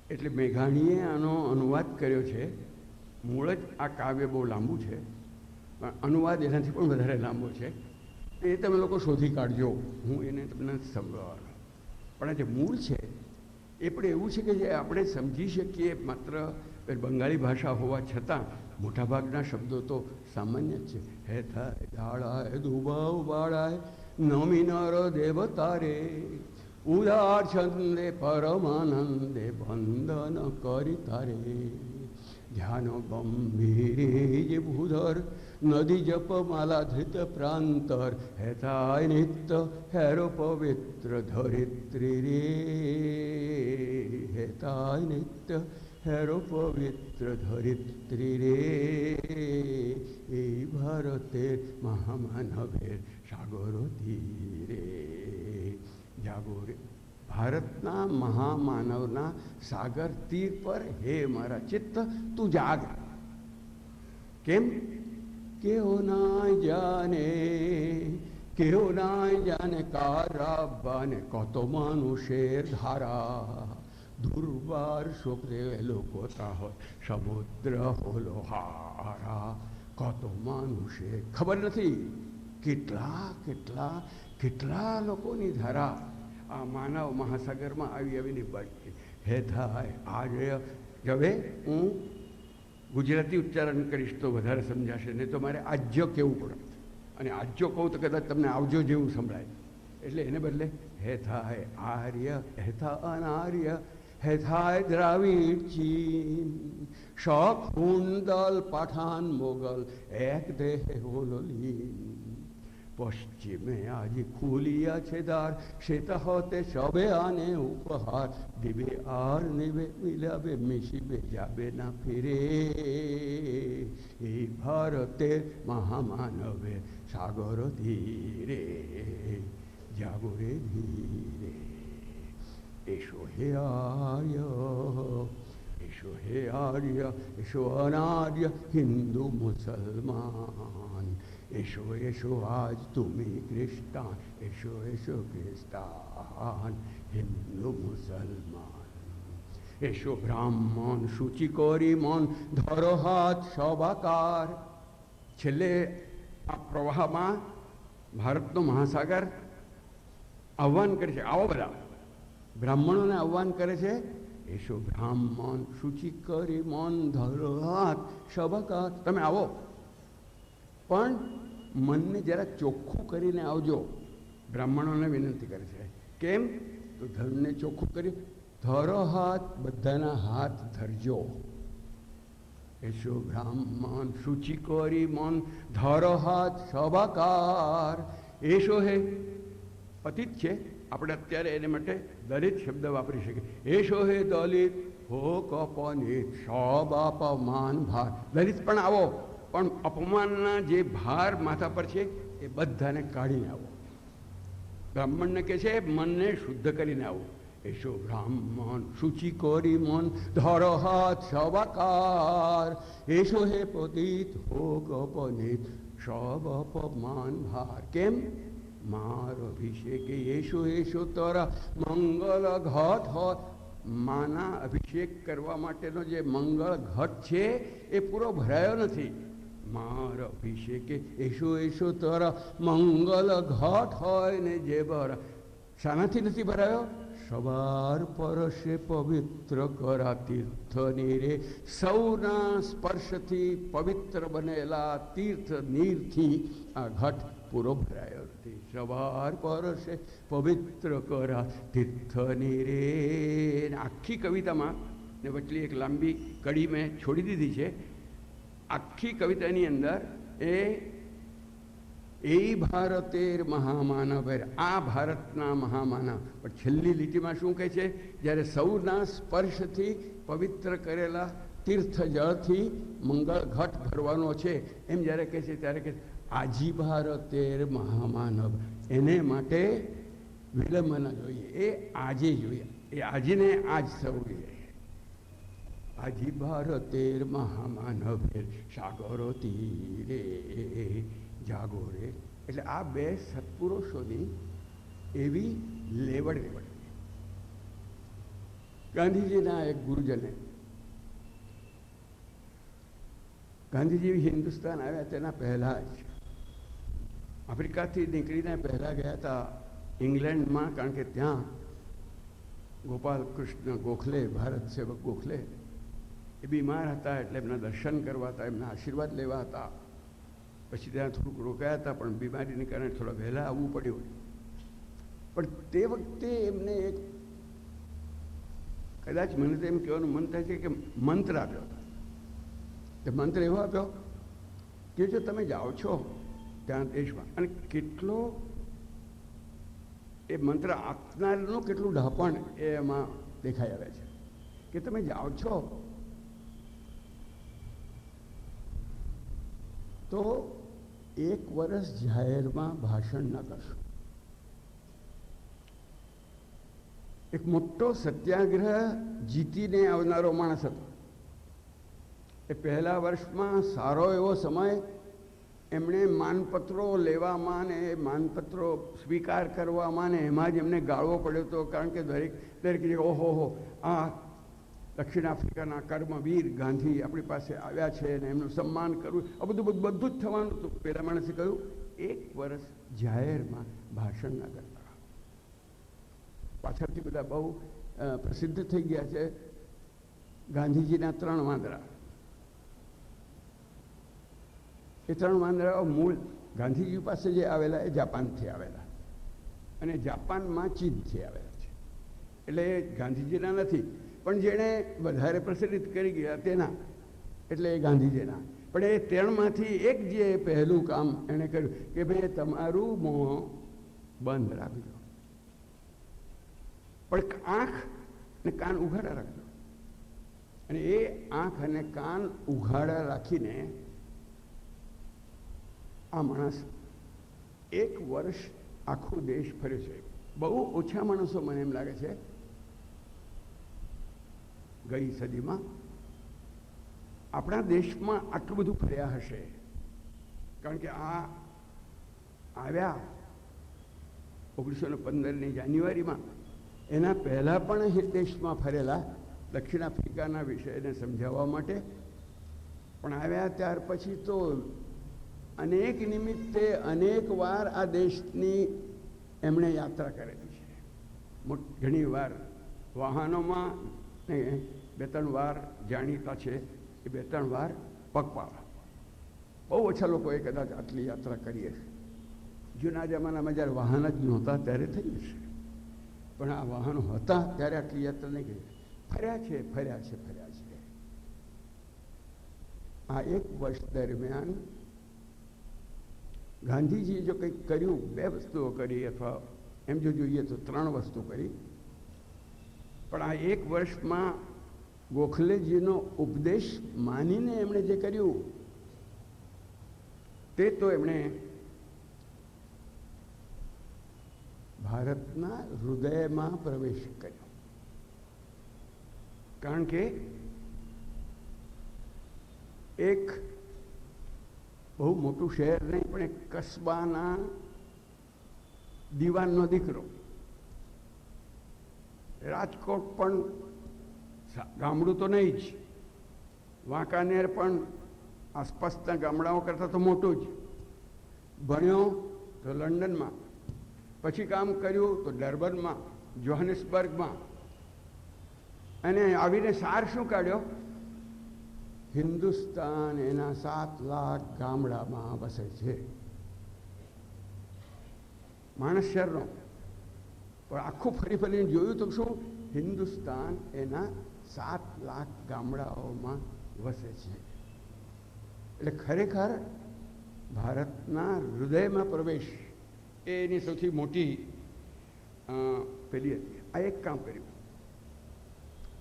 એટલે મેઘાણીએ આનો અનુવાદ કર્યો છે. મૂળ જ આ કાવ્ય બહુ લાંબુ છે, પણ અનુવાદ એનાથી પણ વધારે લાંબો છે. એ તમે લોકો શોધી કાઢજો, હું એને તમને સંભળાવવાનો. પણ આ જે મૂળ છે એ પણ એવું છે કે જે આપણે સમજી શકીએ, માત્ર બંગાળી ભાષા હોવા છતાં મોટાભાગના શબ્દો તો સામાન્ય જ છે. હે થાય ઝાડાય દુબા ઉબાડાય નમિનર દેવતારે, ઉદાર છંદે પરમાનંદે બંધન કરી તારે, ધ્યાન ગંભીરે ભૂધર નદી જપમાલા ધૃત પ્રાંતર હેતાય નિત્ય હેરો પવિત્ર ધરિત્રી રે હેતાય નિત્ય હેરો પવિત્ર ધરિત્રી રે એ ભારતેર મહામાનવેર સાગરો ધીરે જાગો રે ભારતના મહામાનવના સાગર તીર પર હે મારા ચિત્ત તું જાગ. કેમ? કેવો ના જાને કારાબાને કত মানুষের ধারা দুর্বার শোকে লোক তাহত সমুদ্র হলো হারা. কত মানুষের ખબર નથી કેટલા કેટલા કેટલા લોકોની ધારા આ માનવ મહાસાગરમાં આવી આવીને બળી. હે થાય આજે હવે હું ગુજરાતી ઉચ્ચારણ કરીશ તો વધારે સમજાશે, નહીં તો મારે આજ્ય કહેવું પડે, અને આજ્ય કહું તો કદાચ તમને આવજો જેવું સંભળાય. એટલે એને બદલે હે થાય આર્ય, હે થા અનાર્ય, હે થાય દ્રાવિડ ચીન, શક હુંડલ পাঠান মোগল এক দেহে হলো লীন. পশ্চিমে আজি খুলিয়াছে দ্বার, সেটা হতে সবে আনে উপহার, দিবে আর নেবে মিলাবে মিশিবে যাবে না ফিরে. এই ভারতের মহামানবের সাগর ধীরে জাগরে ধীরে. এসো হে আর্য, এসো হে আর্য, এসো অনার্য হিন্দু মুসলমান, এসো এসো আজ তুমি খ্রিস্টান, এসো এসো খ্রিস্টান হিন্দু মুসলমান. এসো ব্রাহ্মণ সূচি করি মন, ধরো হাত সবাকার. છેલ્લે આ પ્રવાહમાં ભારતનો મહાસાગર આહ્વાન કરે છે, આવો બધા બ્રાહ્મણોને આહ્વાન કરે છે. એસો બ્રાહ્મણ સૂચિ કરી મન ધરો હાથ સબાકાર, તમે આવો પણ મનને જરા ચોખ્ખું કરીને આવજો. બ્રાહ્મણોને વિનંતી કરે છે. કેમ? તો ધર્મને ચોખ્ખું કરી ધરો હાથ, બધાના હાથ ધરજો. એસો બ્રાહ્મણ સૂચિ કરી મન ધરો હાથ સબાકાર. એસો હે પતિત છે, આપણે અત્યારે એને માટે દલિત શબ્દ વાપરી શકીએ. એસો હે દલિત હો કપનિત સબ અપમાન ભાર. દલિત પણ આવો, પણ અપમાનના જે ભાર માથા પર છે એ બધાને કાઢીને આવો. બ્રાહ્મણને કહે છે મનને શુદ્ધ કરીને આવો. એસો બ્રાહ્મણ સૂચિ કરી મન ધરો હાથ સબાકાર. એસો હે પતિત હો કપનિત સબ અપમાન ભાર. કેમ? માર અભિષેક એસો એસો તારા મંગળ ઘટ હોત. માના અભિષેક કરવા માટેનો જે મંગળ ઘટ છે એ પૂરો ભરાયો નથી. માર અભિષેકે એસો એસો તારા મંગળ ઘટ હોય ને જે ભરા, શાનાથી નથી ભરાયો? સવાર પરશે પવિત્ર કરા તીર્થની રે. સૌના સ્પર્શથી પવિત્ર બનેલા તીર્થ નીરથી આ ઘટ પૂરો ભરાયો નથી. સવાર પરશે પવિત્ર કરા તીર્થની રે. આખી કવિતામાં ને વચલી એક લાંબી કડી મેં છોડી દીધી છે. આખી કવિતાની અંદર એ ભારતેર મહામાનવેર, આ ભારતના મહામાનવ. પણ છેલ્લી લીટીમાં શું કહે છે? જ્યારે સૌના સ્પર્શથી પવિત્ર કરેલા તીર્થ જળથી મંગળ ઘટ ભરવાનો છે એમ જ્યારે કહે છે ત્યારે કહે આજી ભારતેર મહામાનવ. એને માટે વિલંબ ન જોઈએ, એ આજે જોઈએ. એ આજને આજ થવું જોઈએ. આજી ભારતેર મહામાનવેર સાગરો તીરે જાગો રે. એટલે આ બે સત્પુરુષોની એવી લેવડ દેવડ. ગાંધીજીના એક ગુરુજને, ગાંધીજી હિન્દુસ્તાન આવ્યા તેના પહેલાં જ આફ્રિકાથી નીકળીને પહેલાં ગયા હતા ઇંગ્લેન્ડમાં, કારણ કે ત્યાં ગોપાલ કૃષ્ણ ગોખલે, ભારત સેવક ગોખલે એ બીમાર હતા, એટલે એમના દર્શન કરવા હતા, એમના આશીર્વાદ લેવા હતા. પછી ત્યાં થોડુંક રોકાયા હતા, પણ બીમારીને કારણે થોડા વહેલા આવવું પડ્યું. પણ તે વખતે એમને એક, કદાચ મને તો એમ કહેવાનું મન થાય છે કે મંત્ર આપ્યો હતો. તે મંત્ર એવો આપ્યો કે જો તમે જાઓ છો ત્યાં દેશમાં, અને કેટલો એ મંત્ર આપનારનું કેટલું ડહાપણ એ એમાં દેખાઈ આવે છે કે તમે જાઓ છો તો 1 વર્ષ જાહેરમાં ભાષણ ન કરશો. એક મોટો સત્યાગ્રહ જીતીને આવનારો માણસ હતો. એ પહેલા વર્ષમાં સારો એવો સમય એમણે માનપત્રો લેવામાં ને માનપત્રો સ્વીકાર કરવામાં ને એમાં જ એમને ગાળવો પડ્યો હતો. કારણ કે દરેક જગ્યાએ ઓહો આ દક્ષિણ આફ્રિકાના કર્મવીર ગાંધી આપણી પાસે આવ્યા છે અને એમનું સન્માન કરવું, આ બધું જ થવાનું હતું. પેલા માણસે કહ્યું 1 વર્ષ જાહેરમાં ભાષણ ના કરતા. પાછળથી બધા બહુ પ્રસિદ્ધ થઈ ગયા છે ગાંધીજીના 3 વાંદરા. એ 3 વાંદરાઓ મૂળ ગાંધીજી પાસે જે આવેલા એ જાપાનથી આવેલા, અને જાપાનમાં ચીનથી આવેલા છે. એટલે એ ગાંધીજીના નથી, પણ જેણે વધારે પ્રચલિત કરી ગયા તેના, એટલે એ ગાંધીજીના. પણ એ 3માંથી એક જે પહેલું કામ એણે કર્યું કે ભાઈ તમારું મોં બંધ રાખજો, પણ આંખ અને કાન ઉઘાડા રાખજો. અને એ આંખ અને કાન ઉઘાડા રાખીને આ માણસ 1 વર્ષ આખો દેશ ફર્યો છે. બહુ ઓછા માણસો મને એમ લાગે છે ગઈ સદીમાં આપણા દેશમાં આટલું બધું ફર્યા હશે. કારણ કે આ આવ્યા 1915ની જાન્યુઆરીમાં, એના પહેલાં પણ દેશમાં ફરેલા દક્ષિણ આફ્રિકાના વિષયને સમજાવવા માટે. પણ આવ્યા ત્યાર પછી તો અનેક નિમિત્તે અનેક વાર આ દેશની એમણે યાત્રા કરેલી છે. ઘણી વાર વાહનોમાં ને 2-3 વાર જાણીતા છે એ 2-3 વાર પગપાળા. બહુ ઓછા લોકોએ કદાચ આટલી યાત્રા કરી હશે. જૂના જમાનામાં જ્યારે વાહન જ નહોતા ત્યારે થઈ હશે, પણ આ વાહનો હતા ત્યારે આટલી યાત્રા નહીં કરી. ફર્યા છે. આ 1 વર્ષ દરમિયાન ગાંધીજીએ જો કંઈક કર્યું, 2 વસ્તુઓ કરી, અથવા એમ જો જોઈએ તો 3 વસ્તુ કરી. પણ આ 1 વર્ષમાં ગોખલેજીનો ઉપદેશ માનીને એમણે જે કર્યું તે તો એમણે ભારતના હૃદયમાં પ્રવેશ કર્યો. કારણ કે એક બહુ મોટું શહેર નહીં, પણ એક કસ્બાના દીવાનનો દીકરો. રાજકોટ પણ ગામડું તો નહીં જ, વાંકાનેર પણ આસપાસના ગામડાઓ કરતાં તો મોટું જ. ભણ્યો તો લંડનમાં, પછી કામ કર્યું તો ડર્બનમાં, જોહાનિસબર્ગમાં, અને આવીને સાર શું કાઢ્યો? હિન્દુસ્તાન એના 7 લાખ ગામડામાં વસે છે. માણસ શહેરનો, પણ આખું ફરીને જોયું તો શું? હિન્દુસ્તાન એના 7 લાખ ગામડાઓમાં વસે છે. એટલે ખરેખર ભારતના હૃદયમાં પ્રવેશ એ એની સૌથી મોટી પેલી હતી. આ એક કામ કર્યું.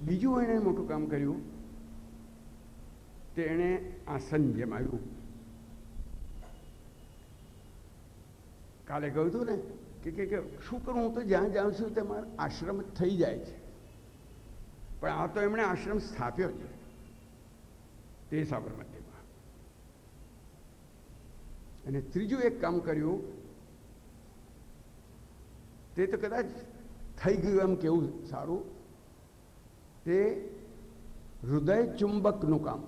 બીજું એણે મોટું કામ કર્યું તે એણે આસન જમાવ્યું. કાલે કહ્યું હતું ને કે શું કરું, હું તો જ્યાં જાઉં છું તે મારો આશ્રમ થઈ જાય છે. પણ આ તો એમણે આશ્રમ સ્થાપ્યો છે તે સાબરમતીમાં. અને ત્રીજું એક કામ કર્યું તે તો કદાચ થઈ ગયું એમ કેવું સારું, તે હૃદય ચુંબકનું કામ.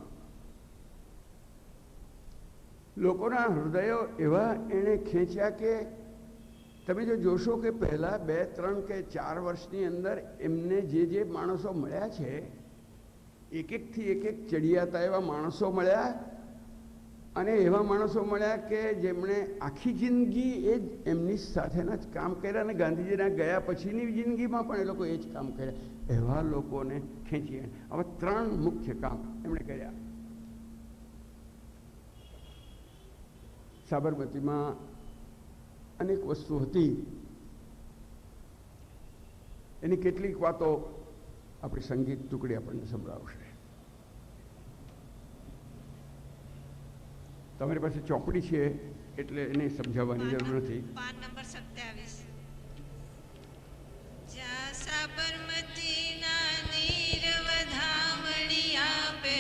લોકોના હૃદયો એવા એણે ખેંચ્યા કે તમે જો જોશો કે પહેલાં 2, 3 કે 4 વર્ષની અંદર એમને જે માણસો મળ્યા છે, એક-એકથી એક ચડિયાતા એવા માણસો મળ્યા. અને એવા માણસો મળ્યા કે જેમણે આખી જિંદગી એ જ એમની સાથેના જ કામ કર્યા, અને ગાંધીજીના ગયા પછીની જિંદગીમાં પણ એ લોકો એ જ કામ કર્યા. એવા લોકોને ખેંચી. આવા 3 મુખ્ય કામ એમણે કર્યા. સાબરમતીમાં અનેક વસ્તુ હતી. એની કેટલીક વાતો આપણી સંગીત ટુકડી આપણને સંભળાવશે. તમારી પાસે ચોપડી છે એટલે એને સમજાવવાની જરૂર નથી. PAN number 27. જ્યાં સાબરમતીના નીર વધામણી આપે,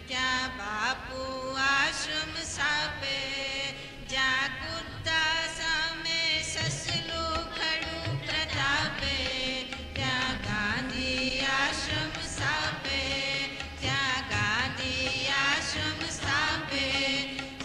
ત્યાં બાપુ આશ્રમ સ્થાપે. જ્યાં કુર્તા સામે સસલું ખડું પ્રતાપે, ત્યાં ગાંધી આશ્રમ સ્થાપે. ત્યાં ગાંધી આશ્રમ સ્થાપે.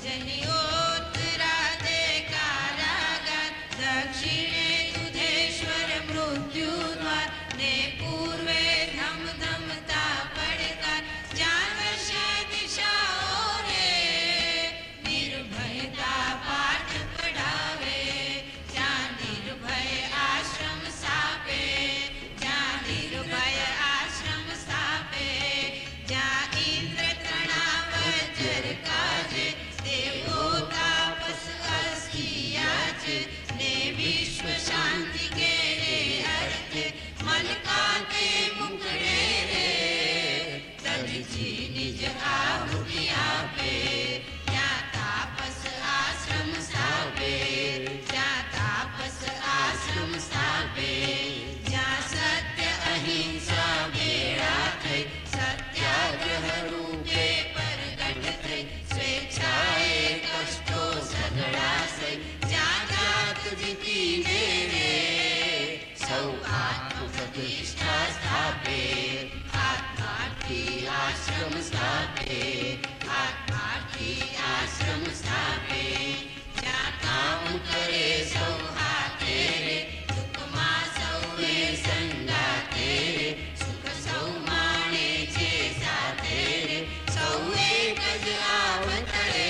જેની ઉત્તરાદે કારાગાર, દક્ષિણે દુધેશ્વર મૃત્યુ દ્વાર, ને પૂર્વે ધમધમતા પડકાર. જ્યાં દશે દિશાઓ રે, નિર્ભયતા પાઠ પઢાવે. જ્યાં નિર્ભય આશ્રમ સ્થાપે. જ્યાં નિર્ભય આશ્રમ સ્થાપે. જ્યાં ઇન્દ્ર તણા વજ્ર કાજે, દેવો તાપસ અસ્કિયા છે. ને વિશ્વ શાંતિ કે રે અર્થે, મલકાતે મુકડે રે. તજજી નિજ આહુતિ આપે. ત્યાં તાપસ આશ્રમ સ્થાપે. ત્યાં તાપસ આશ્રમ સ્થાપે. જ્યાં સત્ય અહિંસા ભેળા થઈ, સત્યાગ્રહ રૂપે પ્રગટ થઈ. સ્વેચ્છાએ કષ્ટો સઘળા સહી. જ્યાં જાત જીતીને રે, સૌ આત્મ પ્રતિષ્ઠા સ્થાપે. આત્માર્થી આશ્રમ સ્થાપે. આત્માર્થી આશ્રમ સ્થાપે. જ્યાં કામ કરે સૌ હાથે રે, દુઃખમાં સૌએ સંગાથે રે. સુખ સૌ માણે છે સાથે રે, સૌ એક જ આવતરે.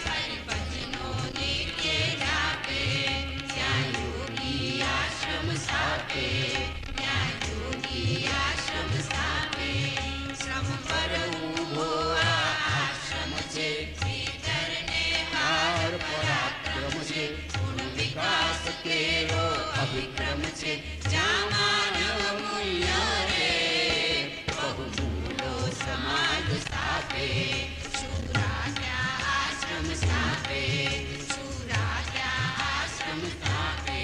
હરિભજનો નિત્ય જાપે. ત્યાં યોગી આશ્રમ સ્થાપે. ત્યાં યોગી આશ્રમ સ્થાપે. શ્રમ પર ઊભો આ આશ્રમ છે. ભીતરને હાર પરાક્રમ છે. ગુણ વિકાસ કેરો અભિક્રમ છે. જ્યાં માનવ મૂલ્ય રે, બહુમૂલો સમાજ સ્થાપે. શૂરા ત્યાં આશ્રમ સ્થાપે. શૂરા ત્યાં આશ્રમ સ્થાપે.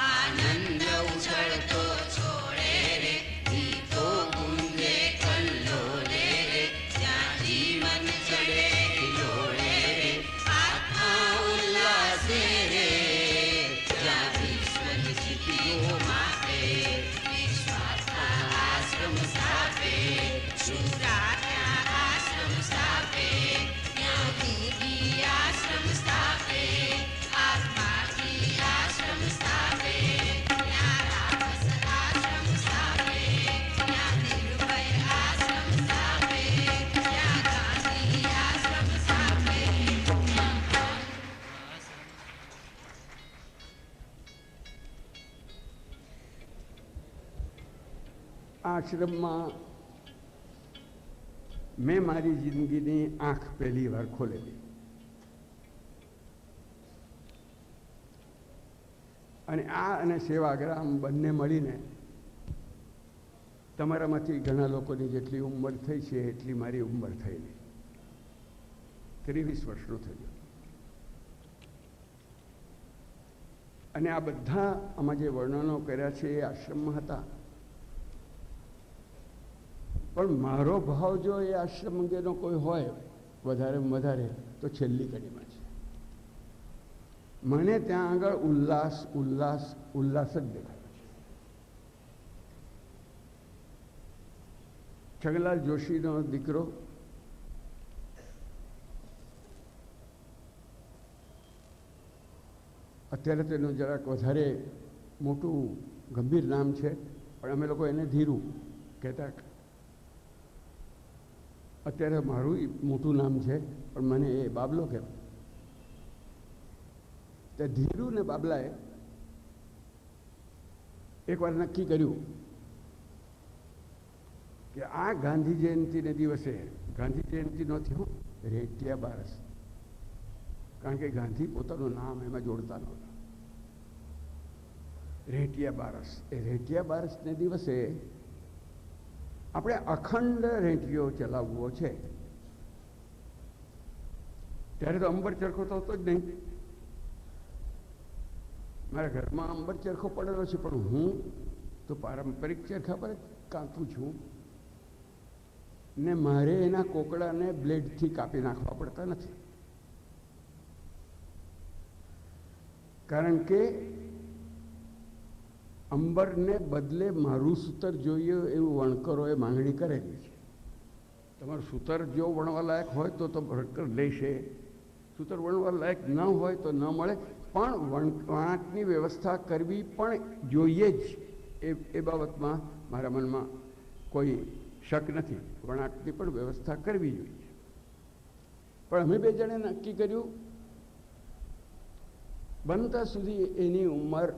આનંદ ઉછળતો છોડે રે, ગીતો ગુંજે કલ્લોલે રે. જ્યાં જીવન ચડે ખિલોળે રે, આત્મા ઉલ્લાસે રે. જ્યાં વિશ્વની સ્થિતિઓ માપે, વિશ્વાસના આશ્રમ સ્થાપે. શૂરા ત્યાં આશ્રમ સ્થાપે. ત્યાં દેવી આશ્રમ સ્થાપે. આત્માથી આશ્રમ સ્થાપે. ત્યાં તાપસ આશ્રમ સ્થાપે. ત્યાં નિર્ભય આશ્રમ સ્થાપે. ત્યાં ગાંધી આશ્રમ સ્થાપે. આ આશ્રમમાં મેં મારી જિંદગીની આંખ પહેલી વાર ખોલેલી. અને આ અને સેવાગ્રામ બંને મળીને તમારામાંથી ઘણા લોકોની જેટલી ઉંમર થઈ છે એટલી મારી ઉંમર થયેલી. 23 વર્ષનું થયું. અને આ બધા આમાં જે વર્ણનો કર્યા છે એ આશ્રમમાં હતા. પણ મારો ભાવ જો એ આશ્રમ અંગેનો કોઈ હોય વધારેમાં વધારે તો છેલ્લી કડીમાં છે. મને ત્યાં આગળ ઉલ્લાસ ઉલ્લાસ ઉલ્લાસ જ દેખાયો છે. છગનલાલ જોશીનો દીકરો અત્યારે તેનું જરાક વધારે મોટું ગંભીર નામ છે, પણ અમે લોકો એને ધીરુ કહેતા. અત્યારે મારું મોટું નામ છે પણ મને એ બાબલો કહેવાય. તે ધીરુ ને બાબલાએ એકવાર નક્કી કર્યું કે આ ગાંધી જયંતિને દિવસે, ગાંધી જયંતિ નથી હું, રેટિયા બારસ, કારણ કે ગાંધી પોતાનું નામ એમાં જોડતા નહોતા. રેટિયા બારસ, એ રેટિયા બારસને દિવસે આપણે અખંડ રેટિયો ચલાવવો છે. ત્યારે તો અંબર ચરખો તો હતો જ નહીં. મારા ઘરમાં અંબર ચરખો પડેલો છે, પણ હું તો પારંપરિક ચરખા પર જ કાંતું છું ને મારે એના કોકડાને બ્લેડથી કાપી નાખવા પડતા નથી. કારણ કે અંબરને બદલે મારું સૂતર જોઈએ એવું વણકરોએ માંગણી કરેલી છે. તમારું સૂતર જો વણવા લાયક હોય તો વણકર લેશે, સૂતર વણવા લાયક ન હોય તો ન મળે. પણ વણાટની વ્યવસ્થા કરવી પણ જોઈએ જ, એ બાબતમાં મારા મનમાં કોઈ શક નથી. વણાટની પણ વ્યવસ્થા કરવી જોઈએ. પણ અમે બે જણે નક્કી કર્યું, બનતા સુધી એની ઉંમર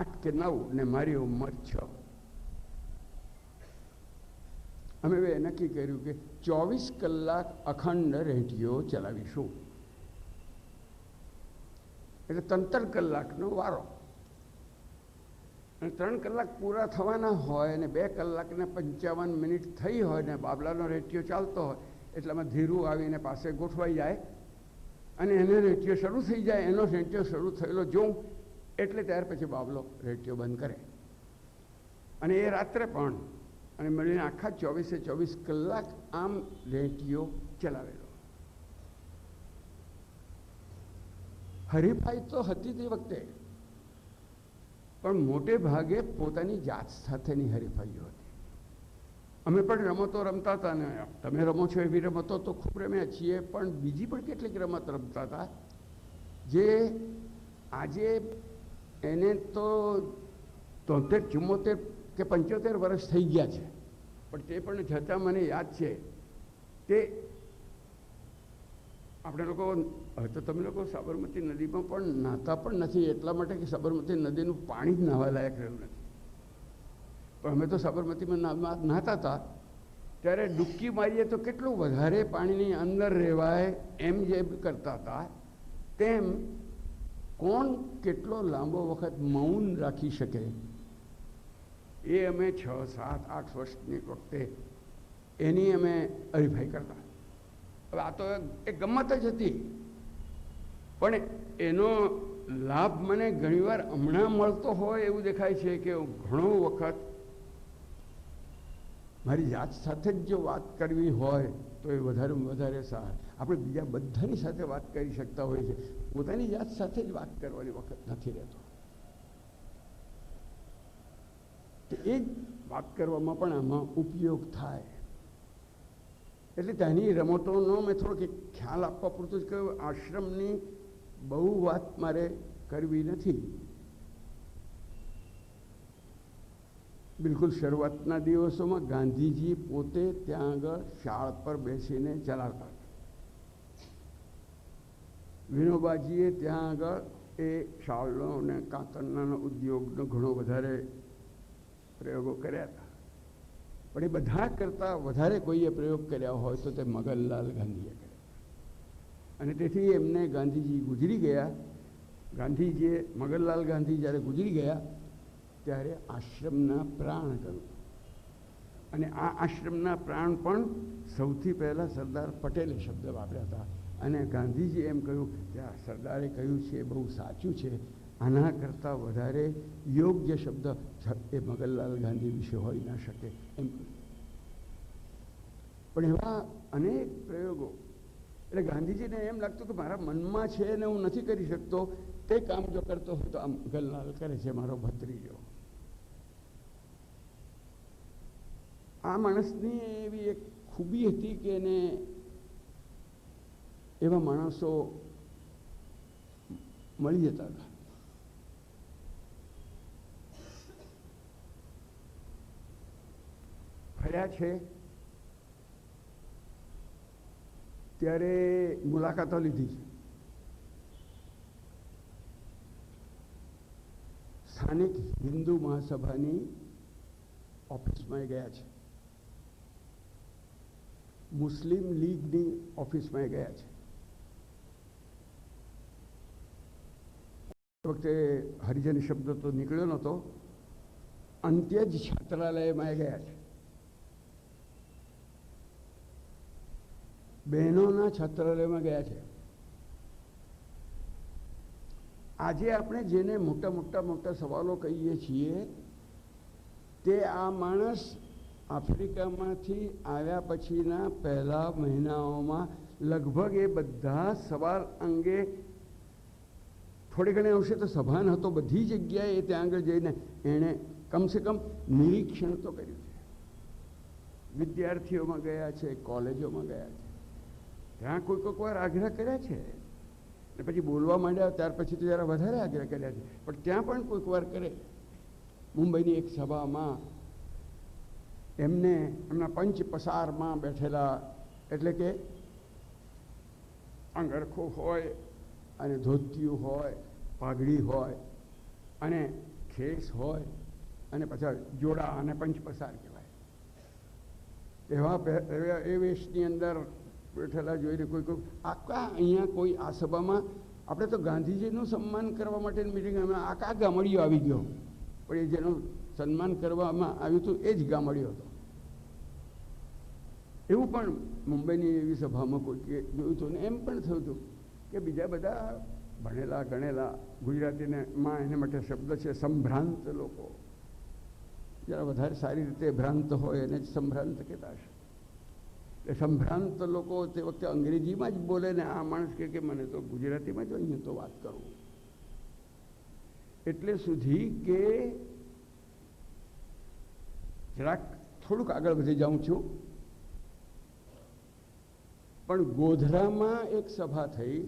8 કે 9 ને મારી ઉંમર 6. અમે બે નક્કી કર્યું કે 24 કલાક અખંડ રેડિયો ચલાવીશું. એટલે 3 કલાકનો વારો, અને 3 કલાક પૂરા થવાના હોય અને 2 કલાકને 55 મિનિટ થઈ હોય ને બાબલાનો રેડિયો ચાલતો હોય, એટલામાં ધીરું આવીને પાસે ગોઠવાઈ જાય અને એને રેડિયો શરૂ થઈ જાય. એનો રેડિયો શરૂ થયેલો જોઉં એટલે ત્યાર પછી બાબલો રેડિયો બંધ કરે. અને એ રાત્રે પણ, અને મળીને આખા 24 કલાક આમ રેડિયો ચલાવેલો. હરીફાઈ તો હતી તે વખતે, પણ મોટે ભાગે પોતાની જાત સાથેની હરીફાઈઓ હતી. અમે પણ રમતો રમતા હતા, ને તમે રમો છો એવી રમતો તો ખૂબ રમ્યા છીએ, પણ બીજી પણ કેટલીક રમત રમતા હતા જે આજે એને તો 73, 74 કે 75 વર્ષ થઈ ગયા છે, પણ તે પણ છતાં મને યાદ છે. તે આપણે લોકો, તો તમે લોકો સાબરમતી નદીમાં પણ નાહતા પણ નથી, એટલા માટે કે સાબરમતી નદીનું પાણી જ નાહવા લાયક રહ્યું નથી. પણ અમે તો સાબરમતીમાં નાહતા હતા ત્યારે ડૂબકી મારીએ તો કેટલું વધારે પાણીની અંદર રહેવાય એમ જે કરતા હતા, તેમ કોણ કેટલો લાંબો વખત મૌન રાખી શકે એ અમે 6, 7, 8 વર્ષની વખતે એની અમે હરીફાઈ કરતા. હવે આ તો એક ગમત જ હતી, પણ એનો લાભ મને ઘણીવાર હમણાં મળતો હોય એવું દેખાય છે કે ઘણો વખત મારી જાત સાથે જ જો વાત કરવી હોય તો એ વધારેમાં વધારે સારું. આપણે બીજા બધાની સાથે વાત કરી શકતા હોઈએ છીએ, પોતાની જાત સાથે જ વાત કરવાની વખત નથી રહેતો. એ જ વાત કરવામાં પણ આમાં ઉપયોગ થાય. એટલે ત્યાંની રમતોનો મેં થોડોક ખ્યાલ આપવા પૂરતું જ કહ્યું. આશ્રમની બહુ વાત મારે કરવી નથી. બિલકુલ શરૂઆતના દિવસોમાં ગાંધીજી પોતે ત્યાં આગળ શાળ પર બેસીને ચલાવતા હતા. વિનોબાજીએ ત્યાં આગળ એ શાળનો અને કાતરના ઉદ્યોગનો ઘણો વધારે પ્રયોગો કર્યા હતા. પણ એ બધા કરતાં વધારે કોઈએ પ્રયોગ કર્યા હોય તો તે મગનલાલ ગાંધીએ કર્યા. અને તેથી એમને ગાંધીજી ગુજરી ગયા. ગાંધીજીએ, મગનલાલ ગાંધી જ્યારે ગુજરી ગયા ત્યારે આશ્રમના પ્રાણ કર્યું. અને આ આશ્રમના પ્રાણ પણ સૌથી પહેલાં સરદાર પટેલે શબ્દ વાપર્યા હતા. અને ગાંધીજી એમ કહ્યું કે આ સરદારે કહ્યું છે એ બહુ સાચું છે, આના કરતાં વધારે યોગ્ય શબ્દ એ મગનલાલ ગાંધી વિશે હોઈ ના શકે એમ. પણ એવા અનેક પ્રયોગો, એટલે ગાંધીજીને એમ લાગતું કે મારા મનમાં છે ને હું નથી કરી શકતો, તે કામ જો કરતો હોય તો આ મગનલાલ કરે છે, મારો ભત્રીજો. આ માણસની એવી એક ખૂબી હતી કે એને એવા માણસો મળી જતા હતા. ફર્યા છે ત્યારે મુલાકાતો લીધી છે. સ્થાનિક હિન્દુ મહાસભાની ઓફિસમાં ગયા છે, મુસ્લિમ લીગની ઓફિસમાં ગયા છે, એ વખતે હરિજન શબ્દ તો નીકળ્યો નહોતો. અંત્ય જ છાત્રાલયમાં એ ગયા છે. બહેનોના છાત્રાલયમાં ગયા છે. આજે આપણે જેને મોટા સવાલો કહીએ છીએ તે આ માણસ આફ્રિકામાંથી આવ્યા પછીના પહેલા મહિનાઓમાં લગભગ એ બધા સવાલ અંગે થોડી ઘણી અંશે તો સભાન હતો. બધી જગ્યાએ ત્યાં આગળ જઈને એણે કમસે કમ નિરીક્ષણ તો કર્યું છે. વિદ્યાર્થીઓમાં ગયા છે, કોલેજોમાં ગયા છે, ત્યાં કોઈક વાર આગ્રહ કર્યા છે ને પછી બોલવા માંડ્યા ત્યાર પછી તો જરા વધારે આગ્રહ કર્યા છે. પણ ત્યાં પણ કોઈક વાર કરે. મુંબઈની એક સભામાં એમના પંચ પસારમાં બેઠેલા, એટલે કે અંગરખો હોય અને ધોતિયું હોય, પાઘડી હોય અને ખેસ હોય અને પાછા જોડા અને પંચ પસાર કહેવાય એવા એ વેશની અંદર બેઠેલા જોઈને કોઈ આખા અહીંયા કોઈ આ સભામાં આપણે તો ગાંધીજીનું સન્માન કરવા માટેની મિટિંગ આખા ગામડીઓ આવી ગયો, પણ એ જેનું સન્માન કરવામાં આવ્યું હતું એ જ ગામડીઓ હતો. એવું પણ મુંબઈની એવી સભામાં કોઈ જોયું હતું ને એમ પણ થયું હતું કે બીજા બધા ભણેલા ગણેલા ગુજરાતીમાં એના માટે શબ્દ છે સંભ્રાંત લોકો, જરા વધારે સારી રીતે ભ્રાંત હોય એને જ સંભ્રાંત કહેતા હશે. એ સંભ્રાંત લોકો તે વખતે અંગ્રેજીમાં જ બોલે ને આ માણસ કે મને તો ગુજરાતીમાં જ અહીંયા તો વાત કરું. એટલે સુધી કે જરાક થોડુંક આગળ વધી જાઉં છું. પણ ગોધરામાં એક સભા થઈ.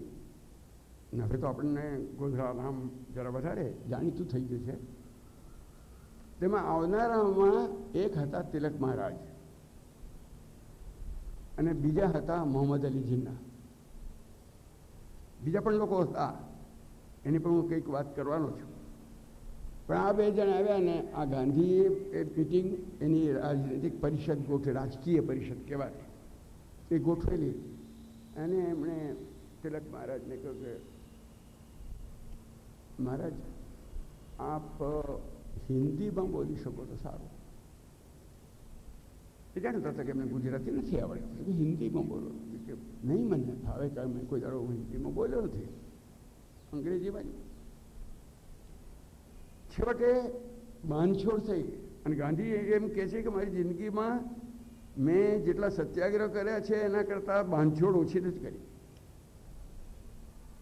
હવે તો આપણને ગોધરા નામ જરા વધારે જાણીતું થઈ ગયું છે. તેમાં આવનારામાં એક હતા તિલક મહારાજ અને બીજા હતા મોહમ્મદ અલી જીન્ના. બીજા પણ લોકો હતા, એની પણ હું કંઈક વાત કરવાનો છું. પણ આ બે જણ આવ્યા ને આ ગાંધીએ એ મિટિંગ એની રાજનૈતિક પરિષદ ગોઠવી, રાજકીય પરિષદ કહેવાય એ ગોઠવેલી. અને એમણે તિલક મહારાજને કહ્યું કે મહારાજ આપ હિન્દીમાં બોલી શકો તો સારું. એ જાણતા હતા કે એમને ગુજરાતી નથી આવડતું, હિન્દીમાં બોલો. કે નહીં મને ભાવે કે મેં કોઈ દાડો હિન્દીમાં બોલ્યો નથી, અંગ્રેજીમાં જ. છેવટે બાંધછોડ થઈ અને ગાંધી એમ કહે છે કે મારી જિંદગીમાં મેં જેટલા સત્યાગ્રહ કર્યા છે એના કરતાં બાંધછોડ ઓછી નથી કરી.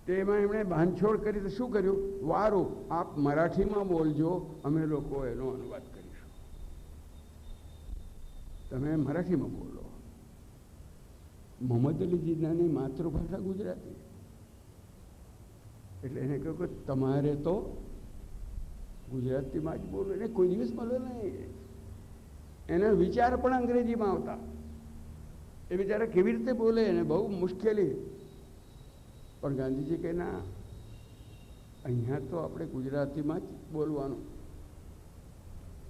તેમાં એમણે બાંધછોડ કરી તો શું કર્યું, વારું આપ મરાઠીમાં બોલજો, અમે લોકો એનો અનુવાદ કરીશું, તમે મરાઠીમાં બોલો. મોહમ્મદ અલી જીન્નાની માતૃભાષા ગુજરાતી, એટલે એને કહ્યું કે તમારે તો ગુજરાતીમાં જ બોલો. એને કોઈ દિવસ બોલો નહીં, એના વિચાર પણ અંગ્રેજીમાં આવતા. એ બિચારા કેવી રીતે બોલે એને બહુ મુશ્કેલી. પણ ગાંધીજી કહે ના, અહીંયા તો આપણે ગુજરાતીમાં જ બોલવાનું.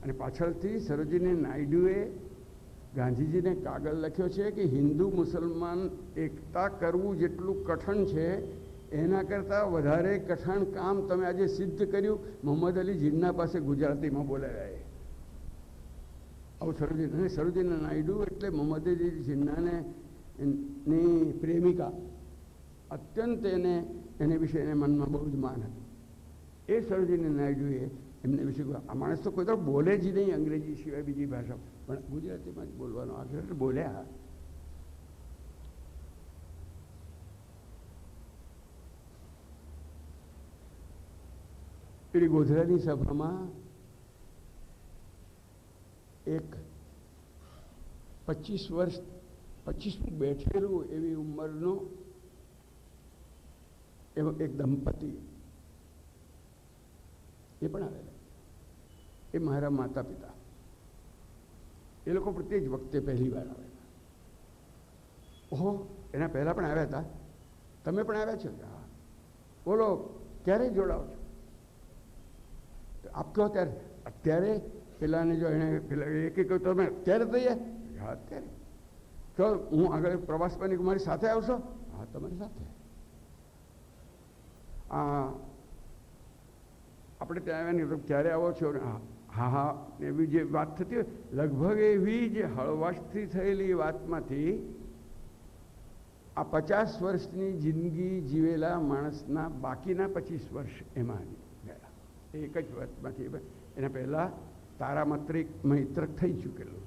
અને પાછળથી સરોજીની નાયડુએ ગાંધીજીને કાગળ લખ્યો છે કે હિન્દુ મુસલમાન એકતા કરવું જેટલું કઠણ છે એના કરતાં વધારે કઠણ કામ તમે આજે સિદ્ધ કર્યું મોહમ્મદ અલી જીન્ના પાસે ગુજરાતીમાં બોલાવ્યા. આવું સરોજીની નાયડુ એટલે મોહમ્મદ અલી જીન્નાને ની પ્રેમિકા, અત્યંત એને વિશે એને મનમાં બહુ જ માન હતું. એ સરોજીની નાયડુએ એમને વિશે આ માણસ તો કોઈ તો બોલે જ નહીં અંગ્રેજી સિવાય બીજી ભાષા, પણ ગુજરાતીમાં જ બોલવાનો આગ્રહ બોલ્યા. પેલી ગોધરાની સભામાં એક 25 બેઠેલું એવી ઉંમરનો એવો એક દંપતી એ પણ આવેલા. એ મારા માતા પિતા, એ લોકો પણ તે જ વખતે પહેલી વાર આવેલા. ઓહો, એના પહેલાં પણ આવ્યા હતા. તમે પણ આવ્યા છો? હા. બોલો ક્યારે જોડાવ છો? આપ કહો ત્યારે. અત્યારે પેલાને જો એણે પેલા એક કહ્યું તમે અત્યારે તૈયાર? હા અત્યારે. તો હું આગળ પ્રવાસમાં મારી સાથે આવશો? હા તમારી સાથે. આ આપણે ત્યાં આવ્યા નહીં તો ક્યારે આવો છો ને હા હા એવી જે વાત થતી હોય લગભગ એવી જ હળવાશથી થયેલી વાતમાંથી આ 50 વર્ષની જિંદગી જીવેલા માણસના બાકીના 25 વર્ષ એમાં ગયા. એક જ વાતમાંથી એના પહેલાં મૈત્રક થઈ ચૂકેલું.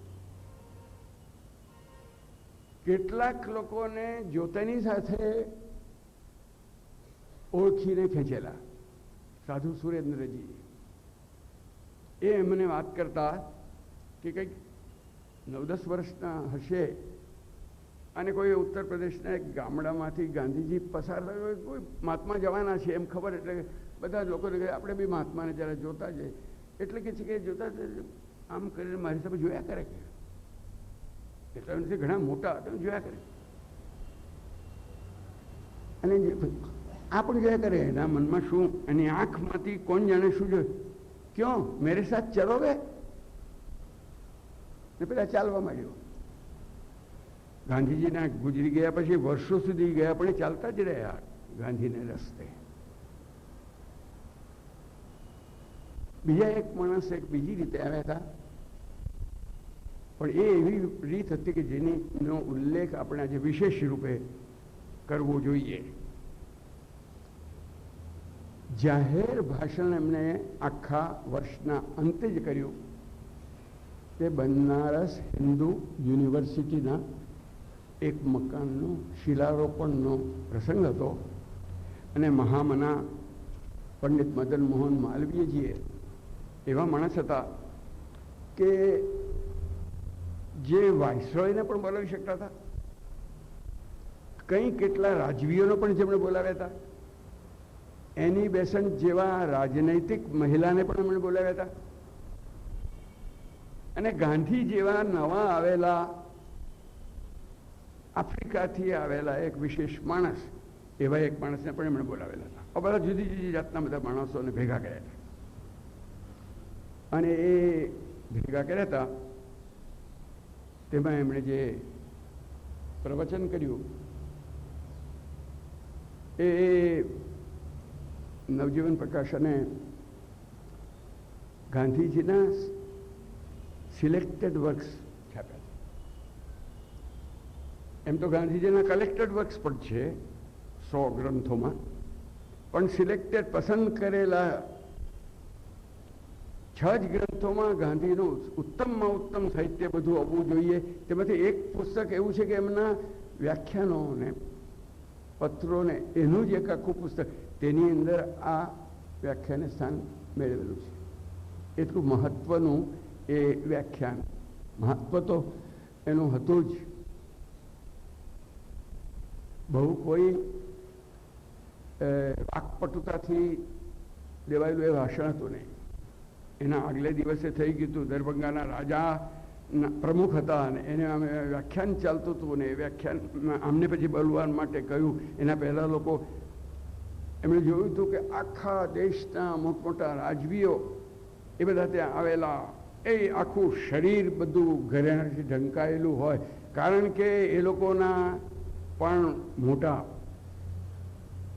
કેટલાક લોકોને જ્યોતિની સાથે ઓળખીને ખેંચેલા. સાધુ સુરેન્દ્રજી એ એમને વાત કરતા કે કંઈક 9-10 વર્ષના હશે અને કોઈ ઉત્તર પ્રદેશના એક ગામડામાંથી ગાંધીજી પસાર થયો, કોઈ મહાત્મા જવાના છે એમ ખબર, એટલે બધા જ લોકોને કહે આપણે બી મહાત્માને જરા જોતા જઈએ. એટલે કે છે કે જોતા આમ કરીને મારી સામે જોયા કરે કે એટલા નથી ઘણા મોટા હતા જોયા કરે અને આ પણ જોયા કરે એના મનમાં શું, એની આંખમાંથી કોણ જાણે શું જોયું. ક્યાં મેરે સાથ ચલોગે ને પેલા ચાલવા માંડ્યો. ગાંધીજીના ગુજરી ગયા પછી વર્ષો સુધી ગયા પણ એ ચાલતા જ રહ્યા ગાંધીને રસ્તે. બીજા એક માણસ એક બીજી રીતે આવ્યા હતા, પણ એ એવી રીત હતી કે જેનો ઉલ્લેખ આપણે આજે વિશેષ રૂપે કરવો જોઈએ. જાહેર ભાષણ એમણે આખા વર્ષના અંતે જ કર્યું. તે બનારસ હિન્દુ યુનિવર્સિટીના એક મકાનનો શિલારોપણનો પ્રસંગ હતો અને મહામના પંડિત મદન મોહન માલવીયજીએ એવા માણસ હતા કે જે વાઇસરોયને પણ બોલાવી શકતા હતા, કંઈ કેટલા રાજવીઓને પણ જેમણે બોલાવ્યા હતા, એની બેસન્ટ જેવા રાજનૈતિક મહિલાને પણ એમણે બોલાવ્યા હતા, અને ગાંધી જેવા નવા આવેલા આફ્રિકાથી આવેલા એક વિશેષ માણસ એવા એક માણસને પણ એમણે બોલાવેલા હતા. આ બધા જુદી જુદી જાતના બધા માણસોને ભેગા કર્યા હતા અને એ ભેગા કર્યા હતા તેમાં એમણે જે પ્રવચન કર્યું એ નવજીવન પ્રકાશને ગાંધીજીના સિલેક્ટેડ વર્ક્સ છાપ્યા. એમ તો ગાંધીજીના કલેક્ટેડ વર્ક્સ પણ છે 100 ગ્રંથોમાં, પણ સિલેક્ટેડ પસંદ કરેલા 6 જ ગ્રંથોમાં ગાંધીનું ઉત્તમમાં ઉત્તમ સાહિત્ય બધું આવવું જોઈએ. તેમાંથી એક પુસ્તક એવું છે કે એમના વ્યાખ્યાનોને પત્રોને એનું જ એક આખું પુસ્તક, તેની અંદર આ વ્યાખ્યાને સ્થાન મેળવેલું છે. એટલું મહત્વનું એ વ્યાખ્યાન. મહત્વ તો એનું હતું જ. બહુ કોઈ વાકપટુતાથી દેવાયેલું એ ભાષણ હતું નહીં. એના આગલે દિવસે થઈ ગયું હતું. દરભંગાના રાજા પ્રમુખ હતા અને એને અમે વ્યાખ્યાન ચાલતું હતું ને એ વ્યાખ્યાન આમને પછી બોલવા માટે કહ્યું. એના પહેલાં લોકો એમણે જોયું હતું કે આખા દેશના મોટમોટા રાજવીઓ એ બધા ત્યાં આવેલા, એ આખું શરીર બધું ઘરેણાથી ઢંકાયેલું હોય, કારણ કે એ લોકોના પણ મોટા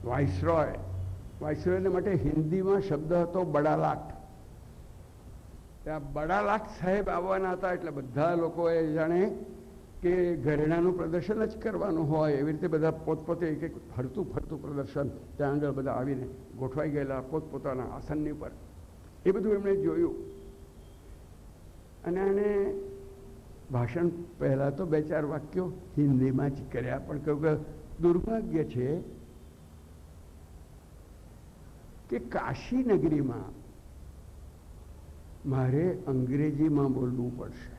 વાઇસરોયને માટે હિન્દીમાં શબ્દ હતો બડાલાટ. ત્યાં બડાલાટ સાહેબ આવવાના હતા એટલે બધા લોકોએ જાણે કે ઘરેણાનું પ્રદર્શન જ કરવાનું હોય એવી રીતે બધા પોતપોતે એક એક ફરતું પ્રદર્શન ત્યાં આગળ બધા આવીને ગોઠવાઈ ગયેલા પોતપોતાના આસનની પર. એ બધું એમણે જોયું અને આને ભાષણ પહેલાં તો 2-4 વાક્યો હિન્દીમાં જ કર્યા, પણ કહ્યું કે દુર્ભાગ્ય છે કે કાશી નગરીમાં મારે અંગ્રેજીમાં બોલવું પડશે.